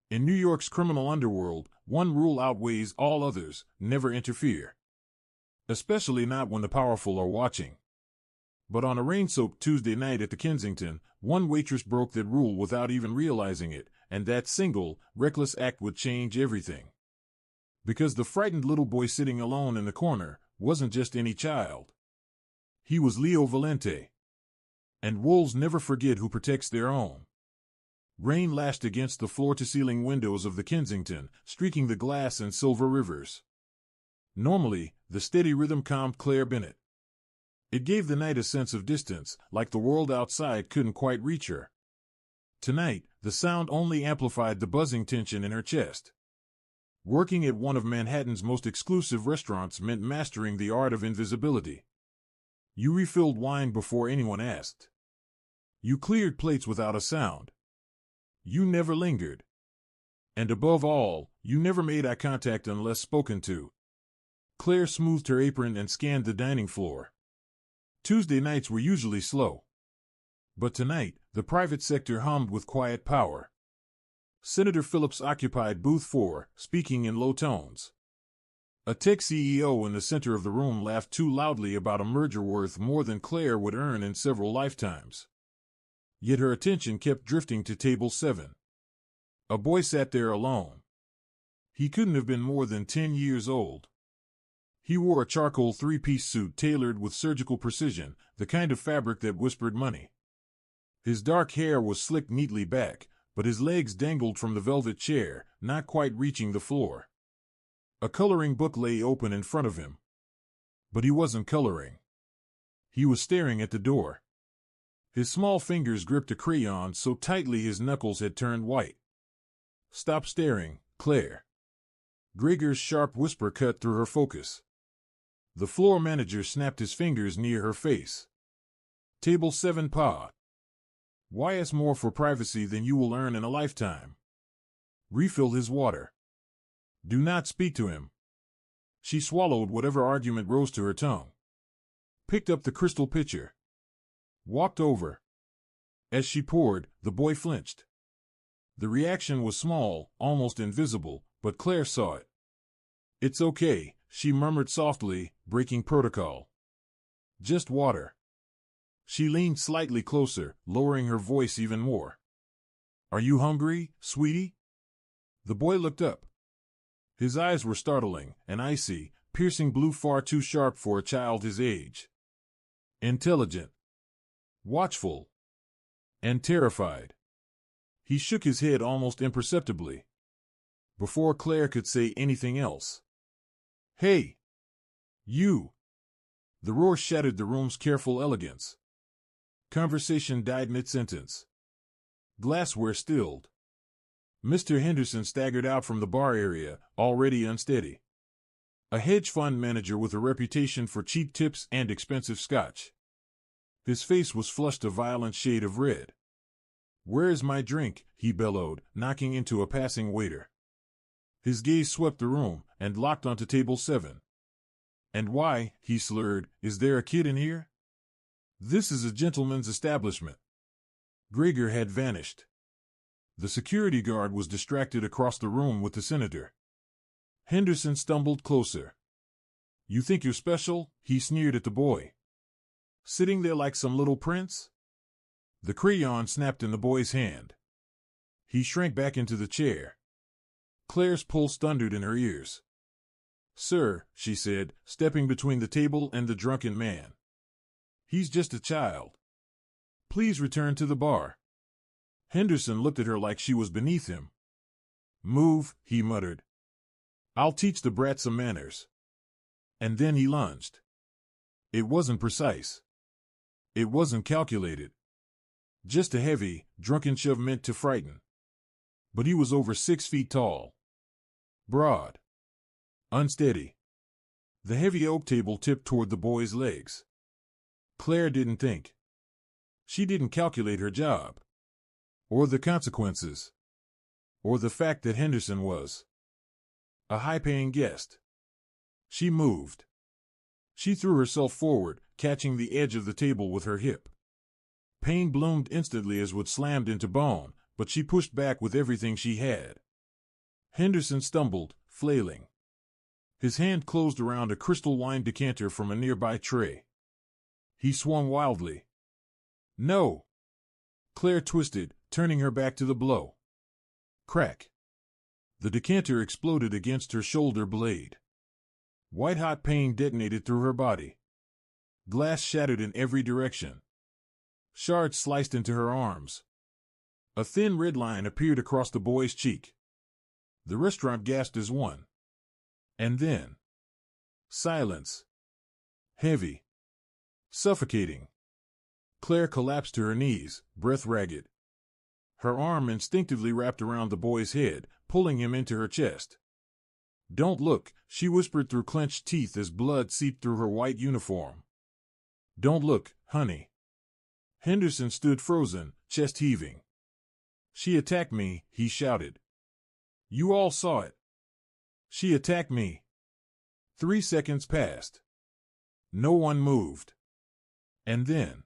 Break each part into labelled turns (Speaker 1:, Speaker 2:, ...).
Speaker 1: In New York's criminal underworld, one rule outweighs all others: never interfere. Especially not when the powerful are watching. But on a rain-soaked Tuesday night at the Kensington, one waitress broke that rule without even realizing it, and that single, reckless act would change everything. Because the frightened little boy sitting alone in the corner wasn't just any child. He was Leo Valente. And wolves never forget who protects their own. Rain lashed against the floor-to-ceiling windows of the Kensington, streaking the glass in silver rivers. Normally, the steady rhythm calmed Claire Bennett. It gave the night a sense of distance, like the world outside couldn't quite reach her. Tonight, the sound only amplified the buzzing tension in her chest. Working at one of Manhattan's most exclusive restaurants meant mastering the art of invisibility. You refilled wine before anyone asked. You cleared plates without a sound. You never lingered. And above all, you never made eye contact unless spoken to. Claire smoothed her apron and scanned the dining floor. Tuesday nights were usually slow. But tonight, the private sector hummed with quiet power. Senator Phillips occupied booth 4, speaking in low tones. A tech CEO in the center of the room laughed too loudly about a merger worth more than Claire would earn in several lifetimes. Yet her attention kept drifting to table 7. A boy sat there alone. He couldn't have been more than 10 years old. He wore a charcoal 3-piece suit tailored with surgical precision, the kind of fabric that whispered money. His dark hair was slicked neatly back, but his legs dangled from the velvet chair, not quite reaching the floor. A coloring book lay open in front of him. But he wasn't coloring. He was staring at the door. His small fingers gripped a crayon so tightly his knuckles had turned white. "Stop staring, Claire." Gregor's sharp whisper cut through her focus. The floor manager snapped his fingers near her face. "Table 7, Pa. Why ask more for privacy than you will earn in a lifetime? Refill his water. Do not speak to him." She swallowed whatever argument rose to her tongue. Picked up the crystal pitcher. Walked over. As she poured, the boy flinched. The reaction was small, almost invisible, but Claire saw it. "It's okay," she murmured softly, breaking protocol. "Just water." She leaned slightly closer, lowering her voice even more. "Are you hungry, sweetie?" The boy looked up. His eyes were startling, an icy, piercing blue far too sharp for a child his age. Intelligent. Watchful. And terrified. He shook his head almost imperceptibly. Before Claire could say anything else. "Hey! You!" The roar shattered the room's careful elegance. Conversation died mid-sentence. Glassware stilled. Mr. Henderson staggered out from the bar area, already unsteady. A hedge fund manager with a reputation for cheap tips and expensive scotch. His face was flushed a violent shade of red. "Where's my drink?" he bellowed, knocking into a passing waiter. His gaze swept the room, and locked onto table 7. "And why," he slurred, "is there a kid in here? This is a gentleman's establishment." Gregor had vanished. The security guard was distracted across the room with the senator. Henderson stumbled closer. "You think you're special?" he sneered at the boy. "Sitting there like some little prince?" The crayon snapped in the boy's hand. He shrank back into the chair. Claire's pulse thundered in her ears. "Sir," she said, stepping between the table and the drunken man. "He's just a child. Please return to the bar." Henderson looked at her like she was beneath him. "Move," he muttered. "I'll teach the brat some manners." And then he lunged. It wasn't precise. It wasn't calculated. Just a heavy, drunken shove meant to frighten. But he was over 6 feet tall. Broad. Unsteady. The heavy oak table tipped toward the boy's legs. Claire didn't think. She didn't calculate her job. Or the consequences. Or the fact that Henderson was a high-paying guest. She moved. She threw herself forward, catching the edge of the table with her hip. Pain bloomed instantly as wood slammed into bone, but she pushed back with everything she had. Henderson stumbled, flailing. His hand closed around a crystal wine decanter from a nearby tray. He swung wildly. No! Claire twisted, turning her back to the blow. Crack! The decanter exploded against her shoulder blade. White-hot pain detonated through her body. Glass shattered in every direction. Shards sliced into her arms. A thin red line appeared across the boy's cheek. The restaurant gasped as one. And then... silence. Heavy. Suffocating. Claire collapsed to her knees, breath ragged. Her arm instinctively wrapped around the boy's head, pulling him into her chest. "Don't look," she whispered through clenched teeth as blood seeped through her white uniform. "Don't look, honey." Henderson stood frozen, chest heaving. "She attacked me," he shouted. "You all saw it. She attacked me." 3 seconds passed. No one moved. And then...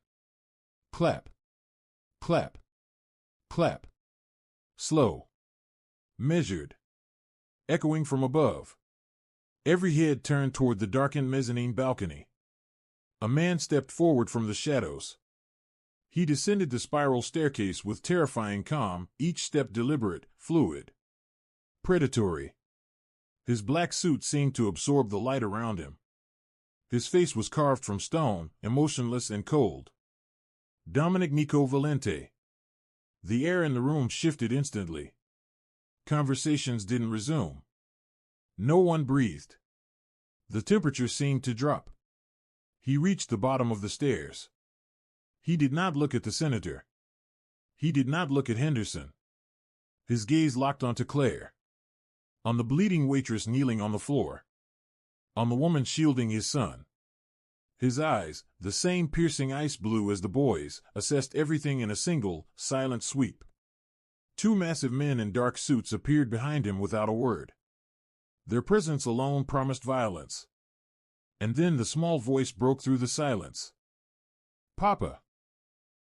Speaker 1: clap. Clap. Clap. Slow. Measured. Echoing from above. Every head turned toward the darkened mezzanine balcony. A man stepped forward from the shadows. He descended the spiral staircase with terrifying calm, each step deliberate, fluid. Predatory. His black suit seemed to absorb the light around him. His face was carved from stone, emotionless and cold. Dominic Nico Valente. The air in the room shifted instantly. Conversations didn't resume. No one breathed. The temperature seemed to drop. He reached the bottom of the stairs. He did not look at the senator. He did not look at Henderson. His gaze locked onto Claire. On the bleeding waitress kneeling on the floor. On the woman shielding his son. His eyes, the same piercing ice blue as the boy's, assessed everything in a single, silent sweep. 2 massive men in dark suits appeared behind him without a word. Their presence alone promised violence. And then the small voice broke through the silence. "Papa!"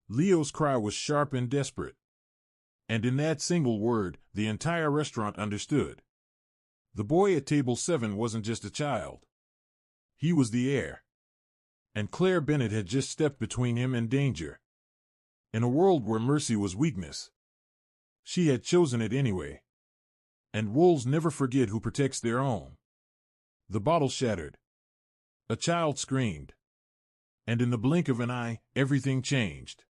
Speaker 1: Leo's cry was sharp and desperate. And in that single word, the entire restaurant understood. The boy at table 7 wasn't just a child. He was the heir. And Claire Bennett had just stepped between him and danger. In a world where mercy was weakness, she had chosen it anyway. And wolves never forget who protects their own. The bottle shattered. A child screamed. And in the blink of an eye, everything changed.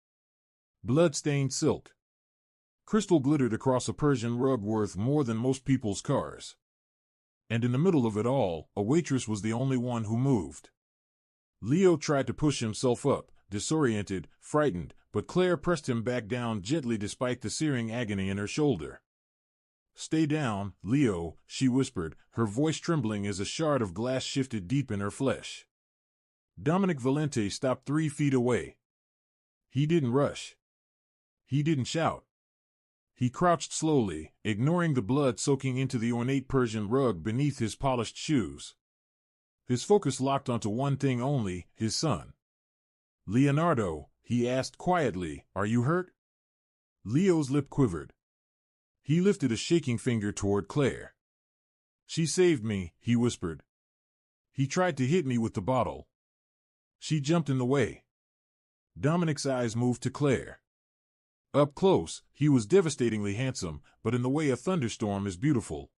Speaker 1: Blood-stained silk. Crystal glittered across a Persian rug worth more than most people's cars. And in the middle of it all, a waitress was the only one who moved. Leo tried to push himself up, disoriented, frightened, but Claire pressed him back down gently despite the searing agony in her shoulder. "Stay down, Leo," she whispered, her voice trembling as a shard of glass shifted deep in her flesh. Dominic Valente stopped 3 feet away. He didn't rush. He didn't shout. He crouched slowly, ignoring the blood soaking into the ornate Persian rug beneath his polished shoes. His focus locked onto one thing only, his son. "Leonardo," he asked quietly, "are you hurt?" Leo's lip quivered. He lifted a shaking finger toward Claire. "She saved me," he whispered. "He tried to hit me with the bottle. She jumped in the way." Dominic's eyes moved to Claire. Up close, he was devastatingly handsome, but in the way a thunderstorm is beautiful.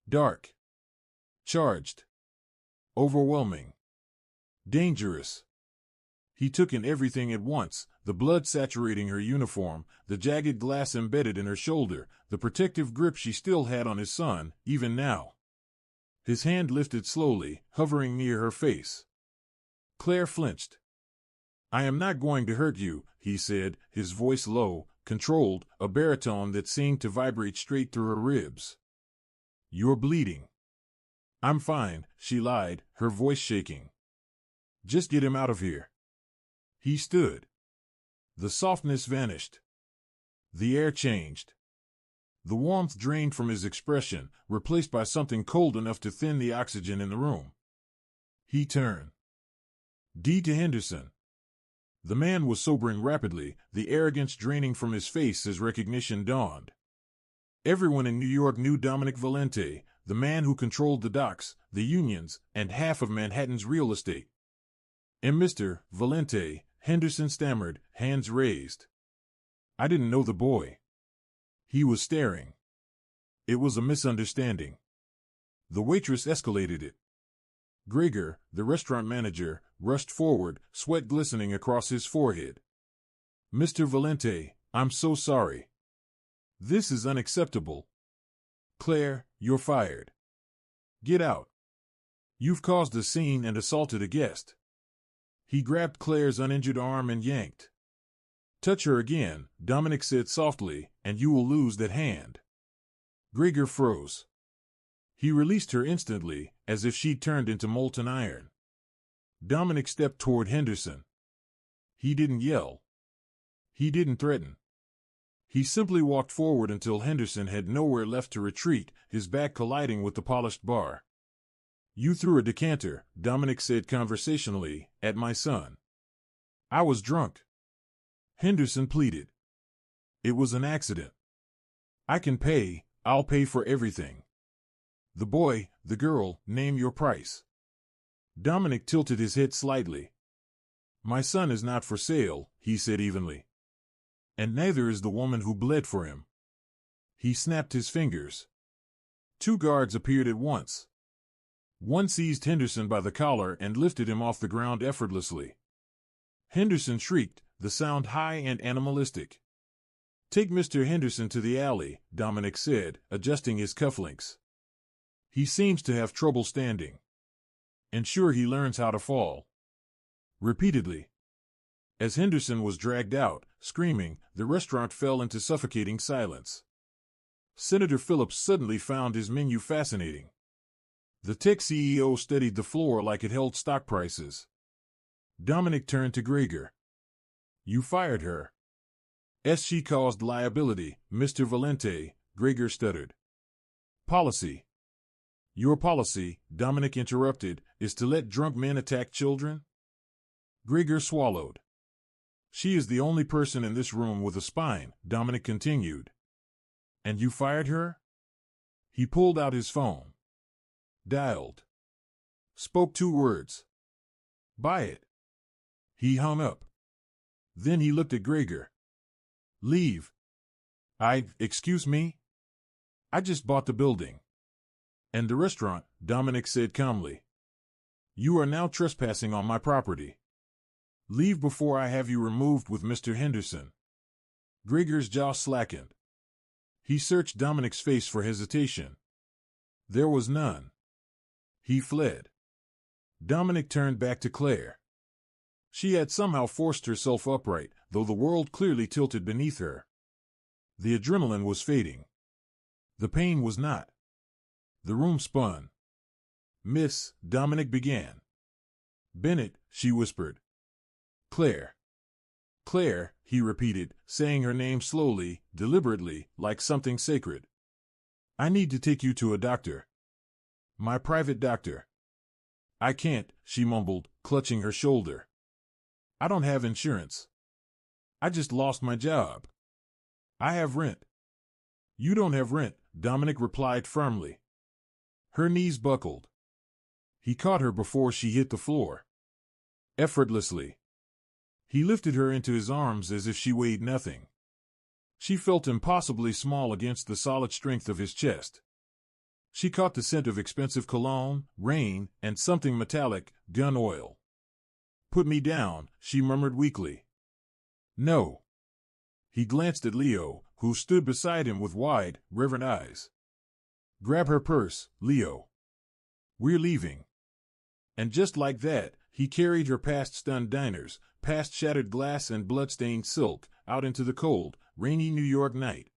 Speaker 1: Dark. Charged. Overwhelming. Dangerous. He took in everything at once, the blood saturating her uniform, the jagged glass embedded in her shoulder, the protective grip she still had on his son, even now. His hand lifted slowly, hovering near her face. Claire flinched. "I am not going to hurt you," he said, his voice low, controlled, a baritone that seemed to vibrate straight through her ribs. "You're bleeding." "I'm fine," she lied, her voice shaking. "Just get him out of here." He stood. The softness vanished. The air changed. The warmth drained from his expression, replaced by something cold enough to thin the oxygen in the room. He turned. D to Henderson. The man was sobering rapidly, the arrogance draining from his face as recognition dawned. Everyone in New York knew Dominic Valente, the man who controlled the docks, the unions, and half of Manhattan's real estate. And Mr. Valente, Henderson stammered, hands raised. I didn't know the boy. He was staring. It was a misunderstanding. The waitress escalated it. Gregor, the restaurant manager, rushed forward, sweat glistening across his forehead. Mr. Valente, I'm so sorry. This is unacceptable. Claire, you're fired. Get out. You've caused a scene and assaulted a guest. He grabbed Claire's uninjured arm and yanked. Touch her again, Dominic said softly, and you will lose that hand. Gregor froze. He released her instantly, as if she'd turned into molten iron. Dominic stepped toward Henderson. He didn't yell. He didn't threaten. He simply walked forward until Henderson had nowhere left to retreat, his back colliding with the polished bar. You threw a decanter, Dominic said conversationally, at my son. I was drunk. Henderson pleaded. It was an accident. I can pay, I'll pay for everything. The boy, the girl, name your price. Dominic tilted his head slightly. My son is not for sale, he said evenly. And neither is the woman who bled for him. He snapped his fingers. 2 guards appeared at once. One seized Henderson by the collar and lifted him off the ground effortlessly. Henderson shrieked, the sound high and animalistic. Take Mr. Henderson to the alley, Dominic said, adjusting his cufflinks. He seems to have trouble standing. Ensure he learns how to fall. Repeatedly. As Henderson was dragged out, screaming, the restaurant fell into suffocating silence. Senator Phillips suddenly found his menu fascinating. The tech CEO studied the floor like it held stock prices. Dominic turned to Gregor. You fired her. She caused liability, Mr. Valente, Gregor stuttered. Policy. Your policy, Dominic interrupted, is to let drunk men attack children? Gregor swallowed. She is the only person in this room with a spine, Dominic continued. And you fired her? He pulled out his phone. Dialed. Spoke 2 words. Buy it. He hung up. Then he looked at Gregor. Leave. Excuse me? I just bought the building. And the restaurant, Dominic said calmly. You are now trespassing on my property. Leave before I have you removed with Mr. Henderson. Gregor's jaw slackened. He searched Dominic's face for hesitation. There was none. He fled. Dominic turned back to Claire. She had somehow forced herself upright, though the world clearly tilted beneath her. The adrenaline was fading. The pain was not. The room spun. Miss, Dominic began. Bennett, she whispered. Claire. Claire, he repeated, saying her name slowly, deliberately, like something sacred. I need to take you to a doctor. My private doctor. I can't, she mumbled, clutching her shoulder. I don't have insurance. I just lost my job. I have rent. You don't have rent, Dominic replied firmly. Her knees buckled. He caught her before she hit the floor. Effortlessly. He lifted her into his arms as if she weighed nothing. She felt impossibly small against the solid strength of his chest. She caught the scent of expensive cologne, rain, and something metallic, gun oil. Put me down, she murmured weakly. No. He glanced at Leo, who stood beside him with wide, reverent eyes. Grab her purse, Leo. We're leaving. And just like that, he carried her past stunned diners, past shattered glass and blood-stained silk, out into the cold, rainy New York night.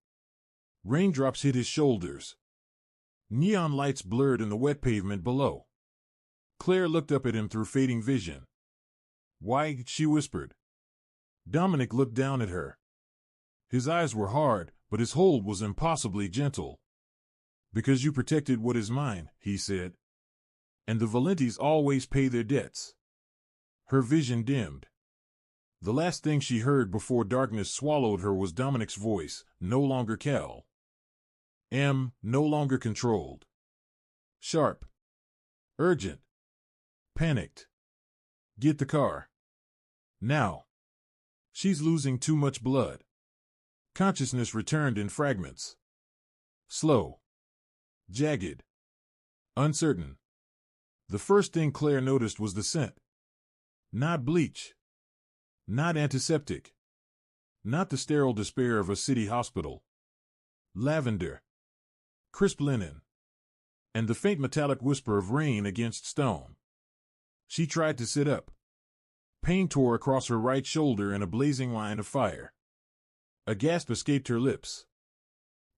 Speaker 1: Raindrops hit his shoulders. Neon lights blurred in the wet pavement below. Claire looked up at him through fading vision. Why, she whispered. Dominic looked down at her. His eyes were hard, but his hold was impossibly gentle. Because you protected what is mine, he said. And the Valentes always pay their debts. Her vision dimmed. The last thing she heard before darkness swallowed her was Dominic's voice, no longer Cal. No longer controlled. Sharp. Urgent. Panicked. Get the car. Now. She's losing too much blood. Consciousness returned in fragments. Slow. Jagged. Uncertain. The first thing Claire noticed was the scent. Not bleach. Not antiseptic. Not the sterile despair of a city hospital. Lavender. Crisp linen. And the faint metallic whisper of rain against stone. She tried to sit up. Pain tore across her right shoulder in a blazing line of fire. A gasp escaped her lips.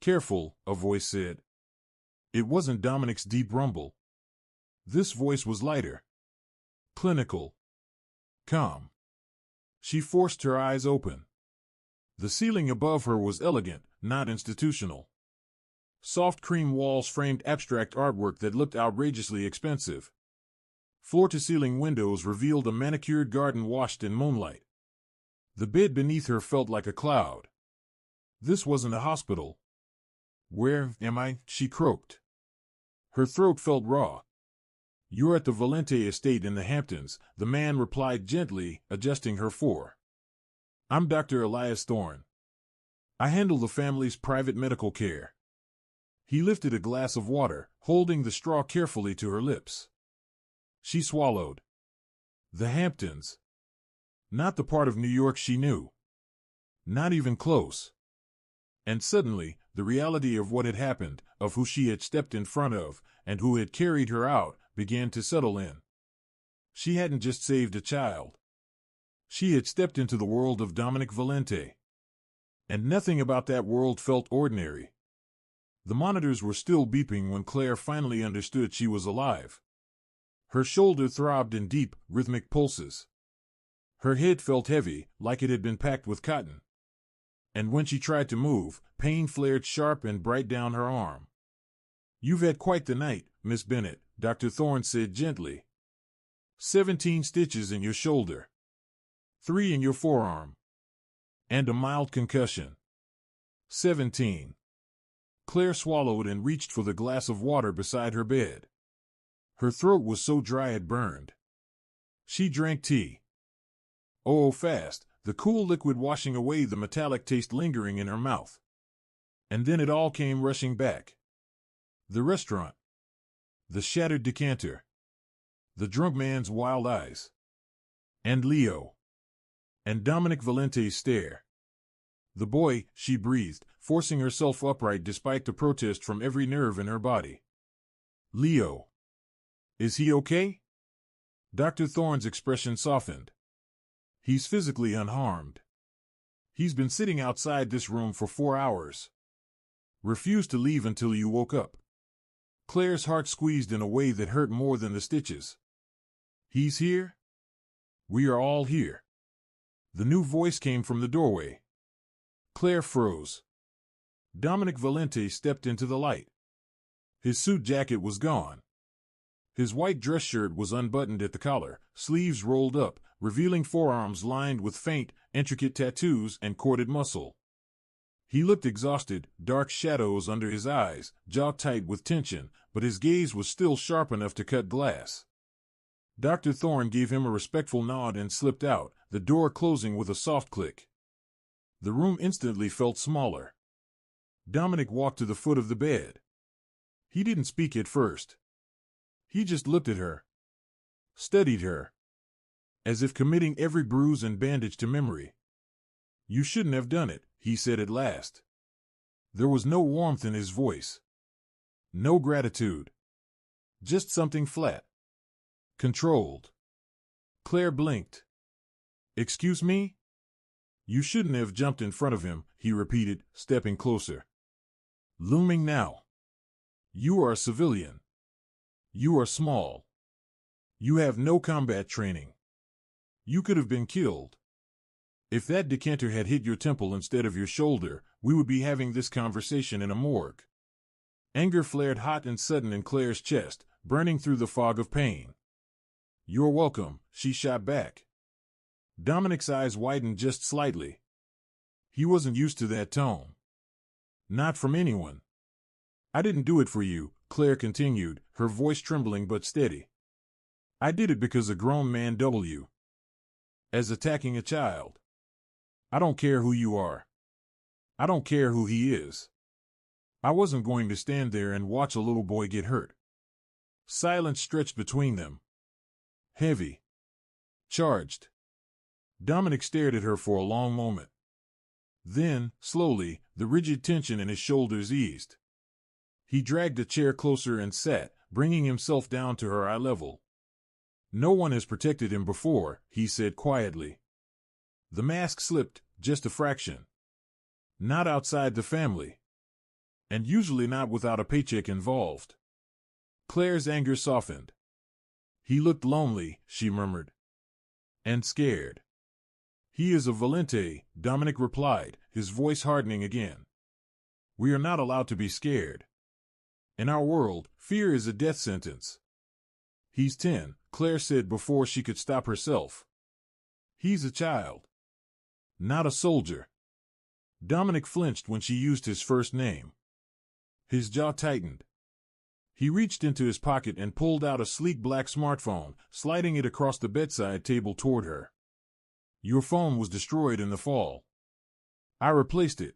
Speaker 1: Careful, a voice said. It wasn't Dominic's deep rumble. This voice was lighter. Clinical. Calm. She forced her eyes open. The ceiling above her was elegant, not institutional. Soft cream walls framed abstract artwork that looked outrageously expensive. Floor-to-ceiling windows revealed a manicured garden washed in moonlight. The bed beneath her felt like a cloud. This wasn't a hospital. Where am I? She croaked. Her throat felt raw. You're at the Valente estate in the Hamptons, the man replied gently, adjusting her fore. I'm Dr. Elias Thorne. I handle the family's private medical care. He lifted a glass of water, holding the straw carefully to her lips. She swallowed. The Hamptons. Not the part of New York she knew. Not even close. And suddenly, the reality of what had happened, of who she had stepped in front of, and who had carried her out, began to settle in. She hadn't just saved a child. She had stepped into the world of Dominic Valente. And nothing about that world felt ordinary. The monitors were still beeping when Claire finally understood she was alive. Her shoulder throbbed in deep, rhythmic pulses. Her head felt heavy, like it had been packed with cotton. And when she tried to move, pain flared sharp and bright down her arm. You've had quite the night, Miss Bennett, Dr. Thorne said gently. 17 stitches in your shoulder. 3 in your forearm. And a mild concussion. 17. Claire swallowed and reached for the glass of water beside her bed. Her throat was so dry it burned. She drank tea. Oh, fast, the cool liquid washing away the metallic taste lingering in her mouth. And then it all came rushing back. The restaurant. The shattered decanter. The drunk man's wild eyes. And Leo. And Dominic Valente's stare. The boy, she breathed, forcing herself upright despite the protest from every nerve in her body. Leo. Is he okay? Dr. Thorne's expression softened. He's physically unharmed. He's been sitting outside this room for 4 hours. Refused to leave until you woke up. Claire's heart squeezed in a way that hurt more than the stitches. He's here? We are all here. The new voice came from the doorway. Claire froze. Dominic Valente stepped into the light. His suit jacket was gone. His white dress shirt was unbuttoned at the collar, sleeves rolled up, revealing forearms lined with faint, intricate tattoos and corded muscle. He looked exhausted, dark shadows under his eyes, jaw tight with tension, but his gaze was still sharp enough to cut glass. Dr. Thorne gave him a respectful nod and slipped out, the door closing with a soft click. The room instantly felt smaller. Dominic walked to the foot of the bed. He didn't speak at first. He just looked at her. Studied her. As if committing every bruise and bandage to memory. You shouldn't have done it, he said at last. There was no warmth in his voice. No gratitude. Just something flat. Controlled. Claire blinked. Excuse me? You shouldn't have jumped in front of him, he repeated, stepping closer. Looming now. You are a civilian. You are small. You have no combat training. You could have been killed. If that decanter had hit your temple instead of your shoulder, we would be having this conversation in a morgue. Anger flared hot and sudden in Claire's chest, burning through the fog of pain. You're welcome, she shot back. Dominic's eyes widened just slightly. He wasn't used to that tone. Not from anyone. I didn't do it for you, Claire continued, her voice trembling but steady. I did it because a grown man double you. As attacking a child. I don't care who you are. I don't care who he is. I wasn't going to stand there and watch a little boy get hurt. Silence stretched between them. Heavy. Charged. Dominic stared at her for a long moment. Then, slowly, the rigid tension in his shoulders eased. He dragged a chair closer and sat, bringing himself down to her eye level. No one has protected him before, he said quietly. The mask slipped, just a fraction. Not outside the family. And usually not without a paycheck involved. Claire's anger softened. He looked lonely, she murmured. And scared. He is a Valente, Dominic replied, his voice hardening again. We are not allowed to be scared. In our world, fear is a death sentence. He's 10, Claire said before she could stop herself. He's a child. Not a soldier. Dominic flinched when she used his first name. His jaw tightened. He reached into his pocket and pulled out a sleek black smartphone, sliding it across the bedside table toward her. Your phone was destroyed in the fall. I replaced it.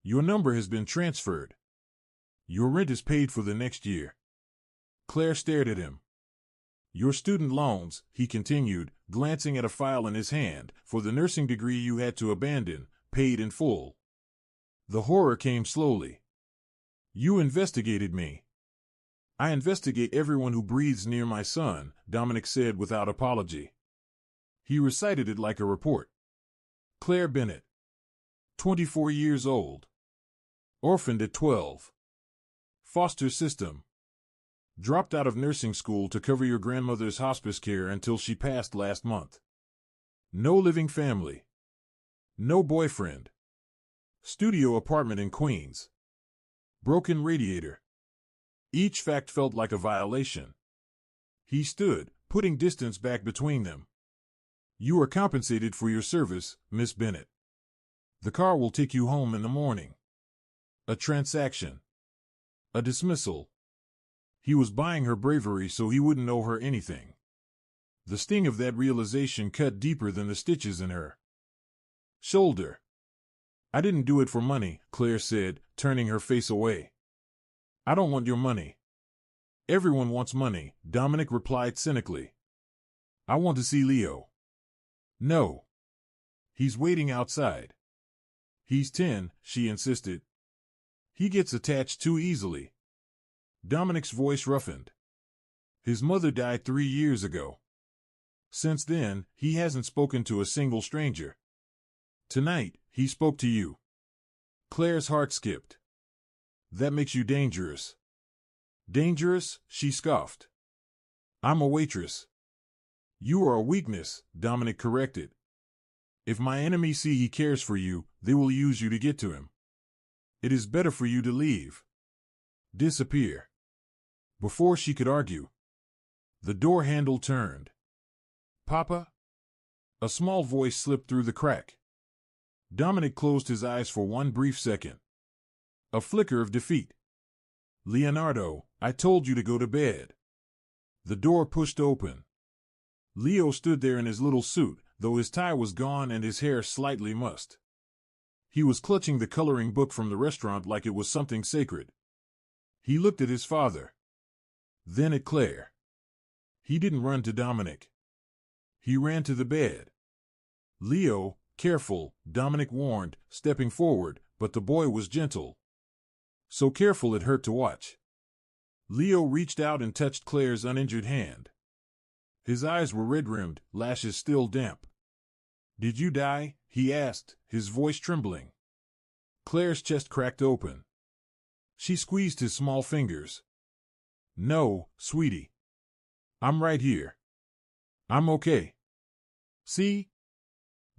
Speaker 1: Your number has been transferred. Your rent is paid for the next year. Claire stared at him. Your student loans, he continued, glancing at a file in his hand, for the nursing degree you had to abandon, paid in full. The horror came slowly. You investigated me. I investigate everyone who breathes near my son, Dominic said without apology. He recited it like a report. Claire Bennett. 24 years old. Orphaned at 12. Foster system. Dropped out of nursing school to cover your grandmother's hospice care until she passed last month. No living family. No boyfriend. Studio apartment in Queens. Broken radiator. Each fact felt like a violation. He stood, putting distance back between them. You are compensated for your service, Miss Bennett. The car will take you home in the morning. A transaction. A dismissal. He was buying her bravery so he wouldn't owe her anything. The sting of that realization cut deeper than the stitches in her shoulder. I didn't do it for money, Claire said, turning her face away. I don't want your money. Everyone wants money, Dominic replied cynically. I want to see Leo. No. He's waiting outside. He's 10, she insisted. He gets attached too easily. Dominic's voice roughened. His mother died 3 years ago. Since then, he hasn't spoken to a single stranger. Tonight, he spoke to you. Claire's heart skipped. That makes you dangerous. Dangerous? She scoffed. I'm a waitress. You are a weakness, Dominic corrected. If my enemies see he cares for you, they will use you to get to him. It is better for you to leave. Disappear. Before she could argue, the door handle turned. Papa? A small voice slipped through the crack. Dominic closed his eyes for one brief second. A flicker of defeat. Leonardo, I told you to go to bed. The door pushed open. Leo stood there in his little suit, though his tie was gone and his hair slightly mussed. He was clutching the coloring book from the restaurant like it was something sacred. He looked at his father. Then at Claire. He didn't run to Dominic. He ran to the bed. Leo, careful, Dominic warned, stepping forward, but the boy was gentle. So careful it hurt to watch. Leo reached out and touched Claire's uninjured hand. His eyes were red-rimmed, lashes still damp. Did you die? He asked, his voice trembling. Claire's chest cracked open. She squeezed his small fingers. No, sweetie. I'm right here. I'm okay. See?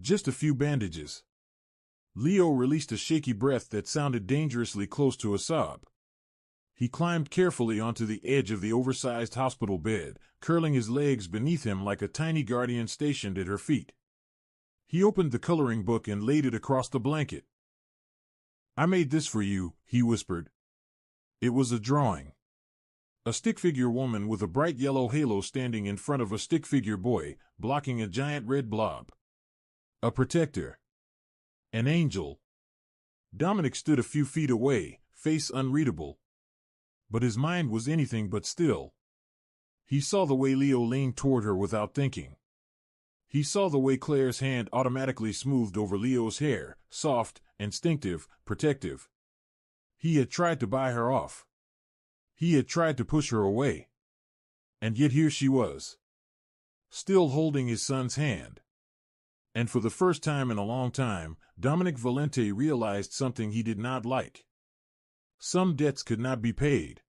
Speaker 1: Just a few bandages. Leo released a shaky breath that sounded dangerously close to a sob. He climbed carefully onto the edge of the oversized hospital bed, curling his legs beneath him like a tiny guardian stationed at her feet. He opened the coloring book and laid it across the blanket. I made this for you, he whispered. It was a drawing. A stick-figure woman with a bright yellow halo standing in front of a stick-figure boy, blocking a giant red blob. A protector. An angel. Dominic stood a few feet away, face unreadable. But his mind was anything but still. He saw the way Leo leaned toward her without thinking. He saw the way Claire's hand automatically smoothed over Leo's hair, soft, instinctive, protective. He had tried to buy her off. He had tried to push her away. And yet here she was, still holding his son's hand. And for the first time in a long time, Dominic Valente realized something he did not like. Some debts could not be paid.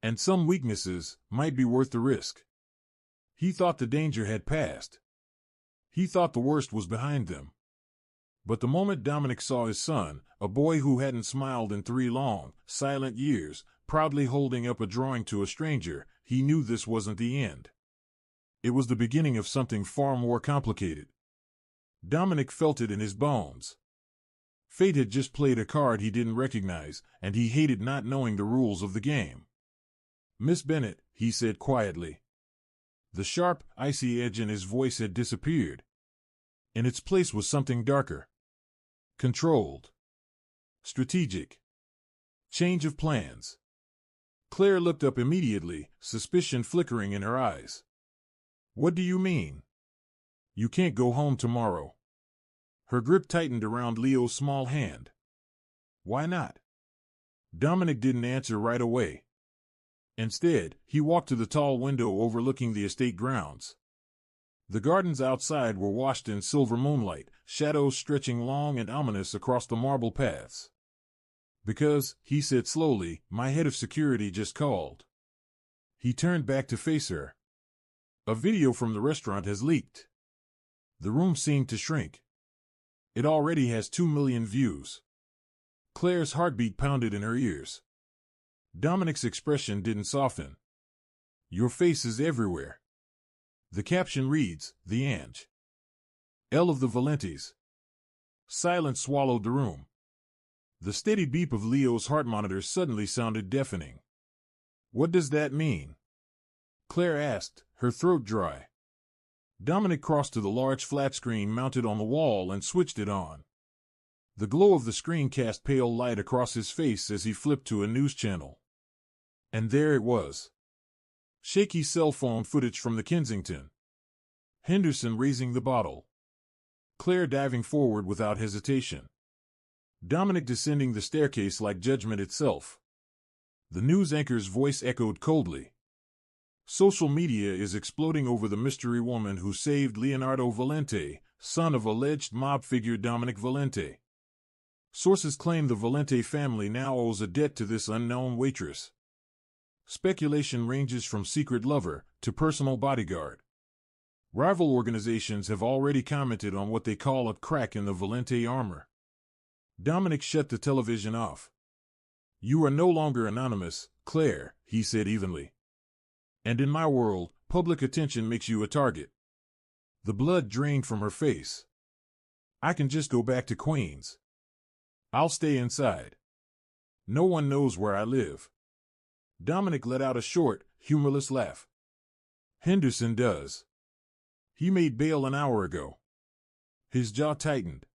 Speaker 1: And some weaknesses might be worth the risk. He thought the danger had passed. He thought the worst was behind them. But the moment Dominic saw his son, a boy who hadn't smiled in 3 long, silent years, proudly holding up a drawing to a stranger, he knew this wasn't the end. It was the beginning of something far more complicated. Dominic felt it in his bones. Fate had just played a card he didn't recognize, and he hated not knowing the rules of the game. "Miss Bennett," he said quietly. The sharp, icy edge in his voice had disappeared. In its place was something darker. Controlled. Strategic. Change of plans. Claire looked up immediately, suspicion flickering in her eyes. "What do you mean? You can't go home tomorrow." Her grip tightened around Leo's small hand. "Why not?" Dominic didn't answer right away. Instead, he walked to the tall window overlooking the estate grounds. The gardens outside were washed in silver moonlight, shadows stretching long and ominous across the marble paths. "Because," he said slowly, "my head of security just called." He turned back to face her. "A video from the restaurant has leaked." The room seemed to shrink. "It already has 2 million views." Claire's heartbeat pounded in her ears. Dominic's expression didn't soften. "Your face is everywhere." The caption reads, "The Ange. L of the Valentes." Silence swallowed the room. The steady beep of Leo's heart monitor suddenly sounded deafening. "What does that mean?" Claire asked, her throat dry. Dominic crossed to the large flat screen mounted on the wall and switched it on. The glow of the screen cast pale light across his face as he flipped to a news channel. And there it was. Shaky cell phone footage from the Kensington. Henderson raising the bottle. Claire diving forward without hesitation. Dominic descending the staircase like judgment itself. The news anchor's voice echoed coldly. "Social media is exploding over the mystery woman who saved Leonardo Valente, son of alleged mob figure Dominic Valente. Sources claim the Valente family now owes a debt to this unknown waitress. Speculation ranges from secret lover to personal bodyguard. Rival organizations have already commented on what they call a crack in the Valente armor." Dominic shut the television off. "You are no longer anonymous, Claire," he said evenly. "And in my world, public attention makes you a target." The blood drained from her face. "I can just go back to Queens. I'll stay inside. No one knows where I live." Dominic let out a short, humorless laugh. "Henderson does. He made bail an hour ago." His jaw tightened.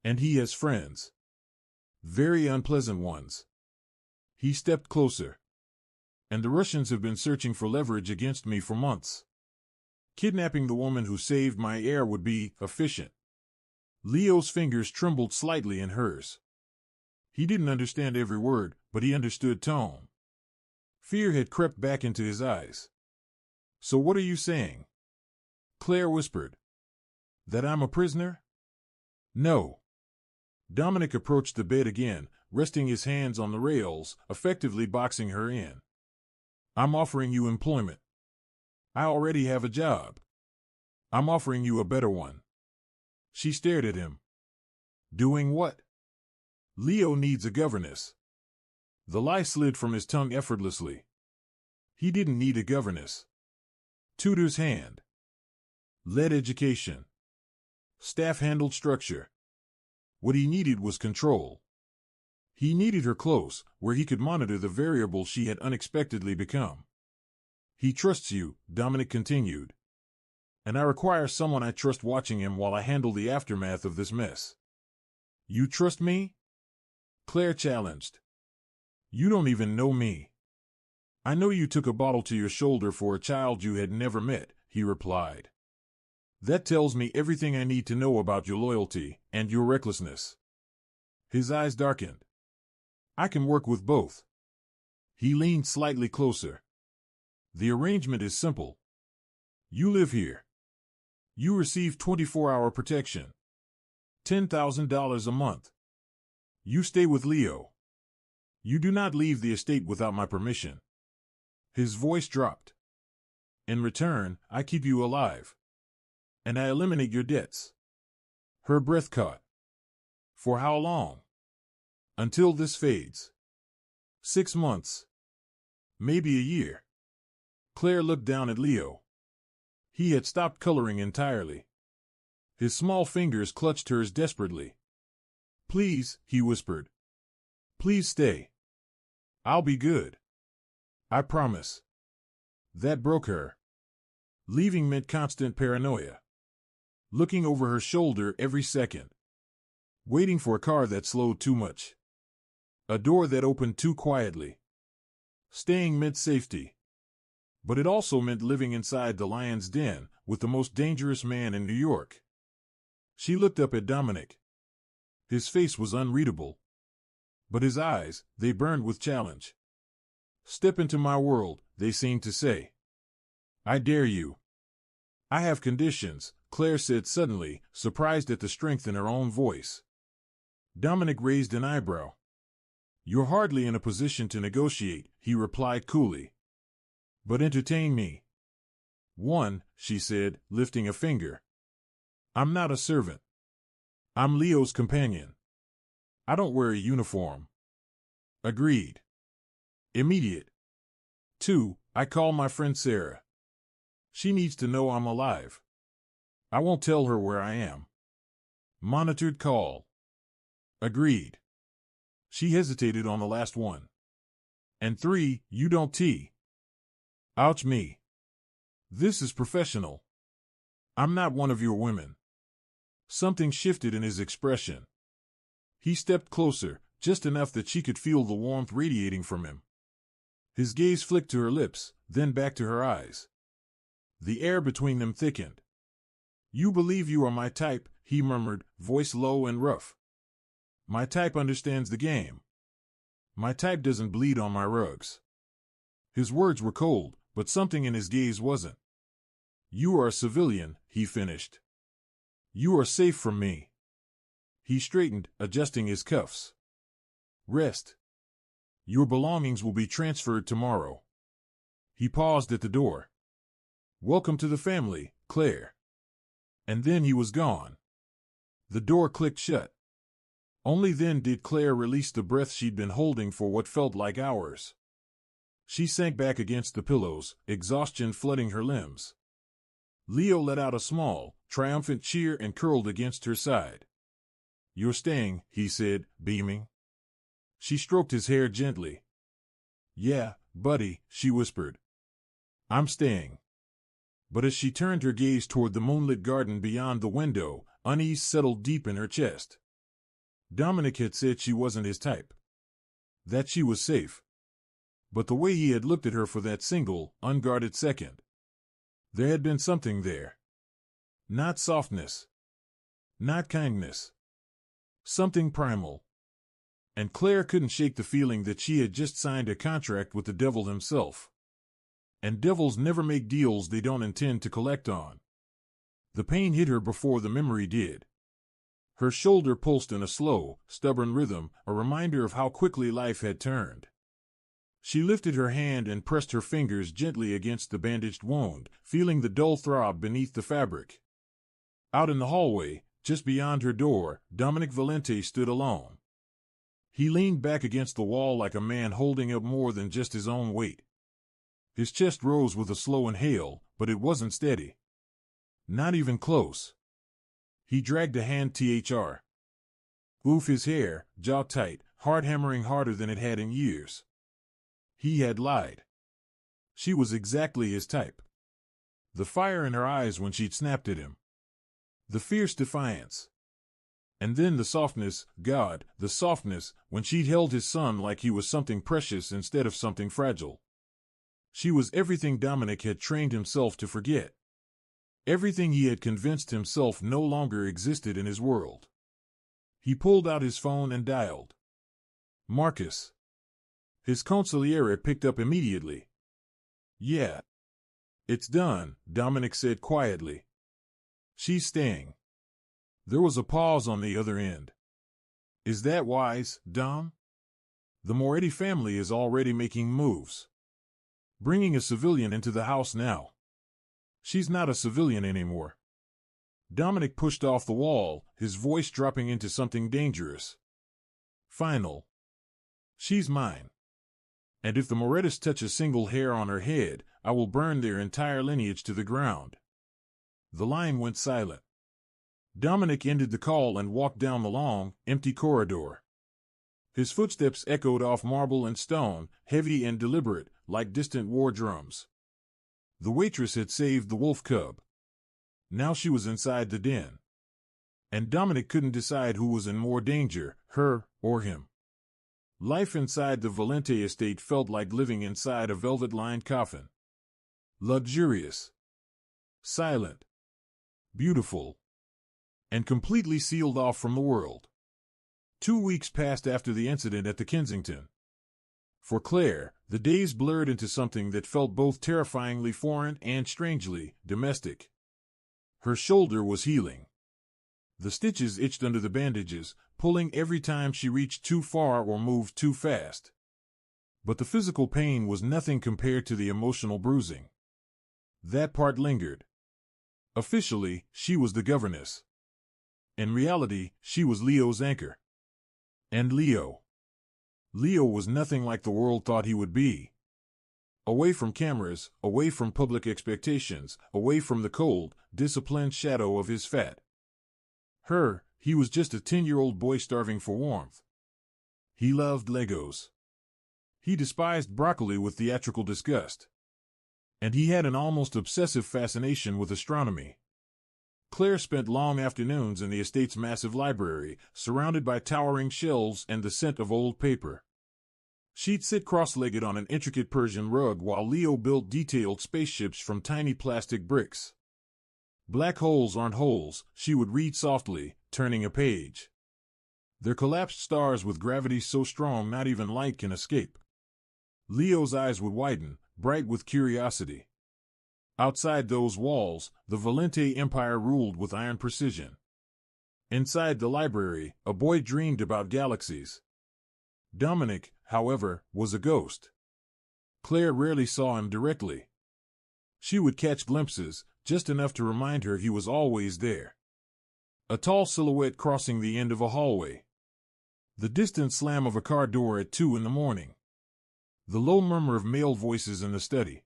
Speaker 1: "And he has friends. Very unpleasant ones." He stepped closer. "And the Russians have been searching for leverage against me for months. Kidnapping the woman who saved my heir would be efficient." Leo's fingers trembled slightly in hers. He didn't understand every word, but he understood tone. Fear had crept back into his eyes. "So what are you saying?" Claire whispered. "That I'm a prisoner?" "No." Dominic approached the bed again, resting his hands on the rails, effectively boxing her in. "I'm offering you employment. I already have a job. I'm offering you a better one." She stared at him. "Doing what?" "Leo needs a governess." The lie slid from his tongue effortlessly. He didn't need a governess. Tutor's hand. Led education. Staff-handled structure. What he needed was control. He needed her close, where he could monitor the variable she had unexpectedly become. He trusts you, Dominic continued. And I require someone I trust watching him while I handle the aftermath of this mess. You trust me? Claire challenged. You don't even know me. I know you took a bottle to your shoulder for a child you had never met, he replied. That tells me everything I need to know about your loyalty and your recklessness. His eyes darkened. I can work with both. He leaned slightly closer. The arrangement is simple. You live here. You receive 24-hour protection. $10,000 a month. You stay with Leo. You do not leave the estate without my permission. His voice dropped. In return, I keep you alive. And I eliminate your debts. Her breath caught. For how long? Until this fades. 6 months. Maybe a year. Claire looked down at Leo. He had stopped coloring entirely. His small fingers clutched hers desperately. Please, he whispered. Please stay. I'll be good. I promise. That broke her. Leaving meant constant paranoia. Looking over her shoulder every second. Waiting for a car that slowed too much. A door that opened too quietly. Staying meant safety. But it also meant living inside the lion's den with the most dangerous man in New York. She looked up at Dominic. His face was unreadable. But his eyes, they burned with challenge. Step into my world, they seemed to say. I dare you. I have conditions, Claire said suddenly, surprised at the strength in her own voice. Dominic raised an eyebrow. You're hardly in a position to negotiate, he replied coolly. But entertain me. 1, she said, lifting a finger. I'm not a servant. I'm Leo's companion. I don't wear a uniform. Agreed. Immediate. 2, I call my friend Sarah. She needs to know I'm alive. I won't tell her where I am. Monitored call. Agreed. She hesitated on the last one. And 3, you don't tea. Ouch me. This is professional. I'm not one of your women. Something shifted in his expression. He stepped closer, just enough that she could feel the warmth radiating from him. His gaze flicked to her lips, then back to her eyes. The air between them thickened. You believe you are my type, he murmured, voice low and rough. My type understands the game. My type doesn't bleed on my rugs. His words were cold, but something in his gaze wasn't. You are a civilian, he finished. You are safe from me. He straightened, adjusting his cuffs. Rest. Your belongings will be transferred tomorrow. He paused at the door. Welcome to the family, Claire. And then he was gone. The door clicked shut. Only then did Claire release the breath she'd been holding for what felt like hours. She sank back against the pillows, exhaustion flooding her limbs. Leo let out a small, triumphant cheer and curled against her side. You're staying, he said, beaming. She stroked his hair gently. Yeah, buddy, she whispered. I'm staying. But as she turned her gaze toward the moonlit garden beyond the window, unease settled deep in her chest. Dominic had said she wasn't his type. That she was safe. But the way he had looked at her for that single, unguarded second. There had been something there. Not softness. Not kindness. Something primal. And Claire couldn't shake the feeling that she had just signed a contract with the devil himself. And devils never make deals they don't intend to collect on. The pain hit her before the memory did. Her shoulder pulsed in a slow, stubborn rhythm, a reminder of how quickly life had turned. She lifted her hand and pressed her fingers gently against the bandaged wound, feeling the dull throb beneath the fabric. Out in the hallway, just beyond her door, Dominic Valente stood alone. He leaned back against the wall like a man holding up more than just his own weight. His chest rose with a slow inhale, but it wasn't steady. Not even close. He dragged a hand thr. Oof, his hair, jaw tight, heart hammering harder than it had in years. He had lied. She was exactly his type. The fire in her eyes when she'd snapped at him. The fierce defiance. And then the softness, God, the softness, when she'd held his son like he was something precious instead of something fragile. She was everything Dominic had trained himself to forget. Everything he had convinced himself no longer existed in his world. He pulled out his phone and dialed. Marcus. His consigliere picked up immediately. Yeah. It's done, Dominic said quietly. She's staying. There was a pause on the other end. Is that wise, Dom? The Moretti family is already making moves. Bringing a civilian into the house now. She's not a civilian anymore. Dominic pushed off the wall, his voice dropping into something dangerous. Final. She's mine. And if the Morettis touch a single hair on her head, I will burn their entire lineage to the ground. The line went silent. Dominic ended the call and walked down the long, empty corridor. His footsteps echoed off marble and stone, heavy and deliberate, like distant war drums. The waitress had saved the wolf cub. Now she was inside the den. And Dominic couldn't decide who was in more danger, her or him. Life inside the Valente estate felt like living inside a velvet-lined coffin. Luxurious. Silent. Beautiful. And completely sealed off from the world. 2 weeks passed after the incident at the Kensington. For Claire, the days blurred into something that felt both terrifyingly foreign and strangely domestic. Her shoulder was healing. The stitches itched under the bandages, pulling every time she reached too far or moved too fast. But the physical pain was nothing compared to the emotional bruising. That part lingered. Officially, she was the governess. In reality, she was Leo's anchor. And Leo was nothing like the world thought he would be. Away from cameras, away from public expectations, away from the cold, disciplined shadow of his fat. He was just a 10-year-old boy starving for warmth. He loved Legos. He despised broccoli with theatrical disgust. And he had an almost obsessive fascination with astronomy. Claire spent long afternoons in the estate's massive library, surrounded by towering shelves and the scent of old paper. She'd sit cross-legged on an intricate Persian rug while Leo built detailed spaceships from tiny plastic bricks. Black holes aren't holes, she would read softly, turning a page. They're collapsed stars with gravity so strong not even light can escape. Leo's eyes would widen, bright with curiosity. Outside those walls, the Valente Empire ruled with iron precision. Inside the library, a boy dreamed about galaxies. Dominic, however, was a ghost. Claire rarely saw him directly. She would catch glimpses, just enough to remind her he was always there. A tall silhouette crossing the end of a hallway. The distant slam of a car door at 2 a.m. The low murmur of male voices in the study.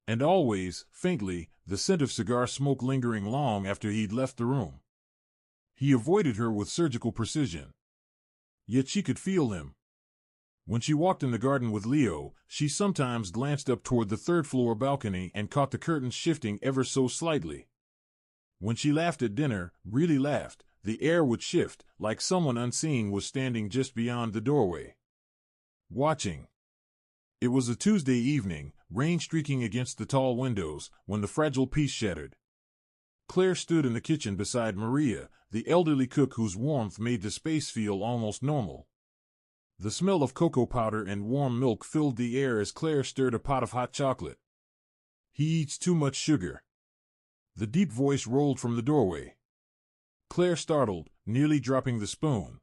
Speaker 1: And always, faintly, the scent of cigar smoke lingering long after he'd left the room. He avoided her with surgical precision. Yet she could feel him. When she walked in the garden with Leo, she sometimes glanced up toward the third-floor balcony and caught the curtains shifting ever so slightly. When she laughed at dinner, really laughed, the air would shift, like someone unseen was standing just beyond the doorway. Watching. It was a Tuesday evening, rain streaking against the tall windows, when the fragile peace shattered. Claire stood in the kitchen beside Maria, the elderly cook whose warmth made the space feel almost normal. The smell of cocoa powder and warm milk filled the air as Claire stirred a pot of hot chocolate. He eats too much sugar. The deep voice rolled from the doorway. Claire startled, nearly dropping the spoon.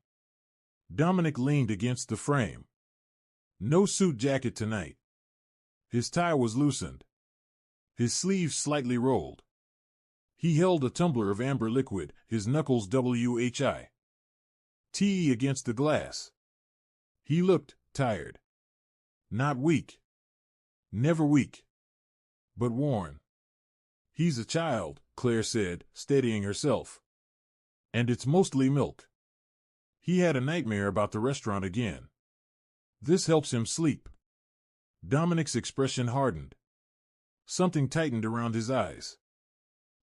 Speaker 1: Dominic leaned against the frame. No suit jacket tonight. His tie was loosened. His sleeves slightly rolled. He held a tumbler of amber liquid, his knuckles WHI. Tea against the glass. He looked tired. Not weak. Never weak. But worn. He's a child, Claire said, steadying herself. And it's mostly milk. He had a nightmare about the restaurant again. This helps him sleep. Dominic's expression hardened. Something tightened around his eyes.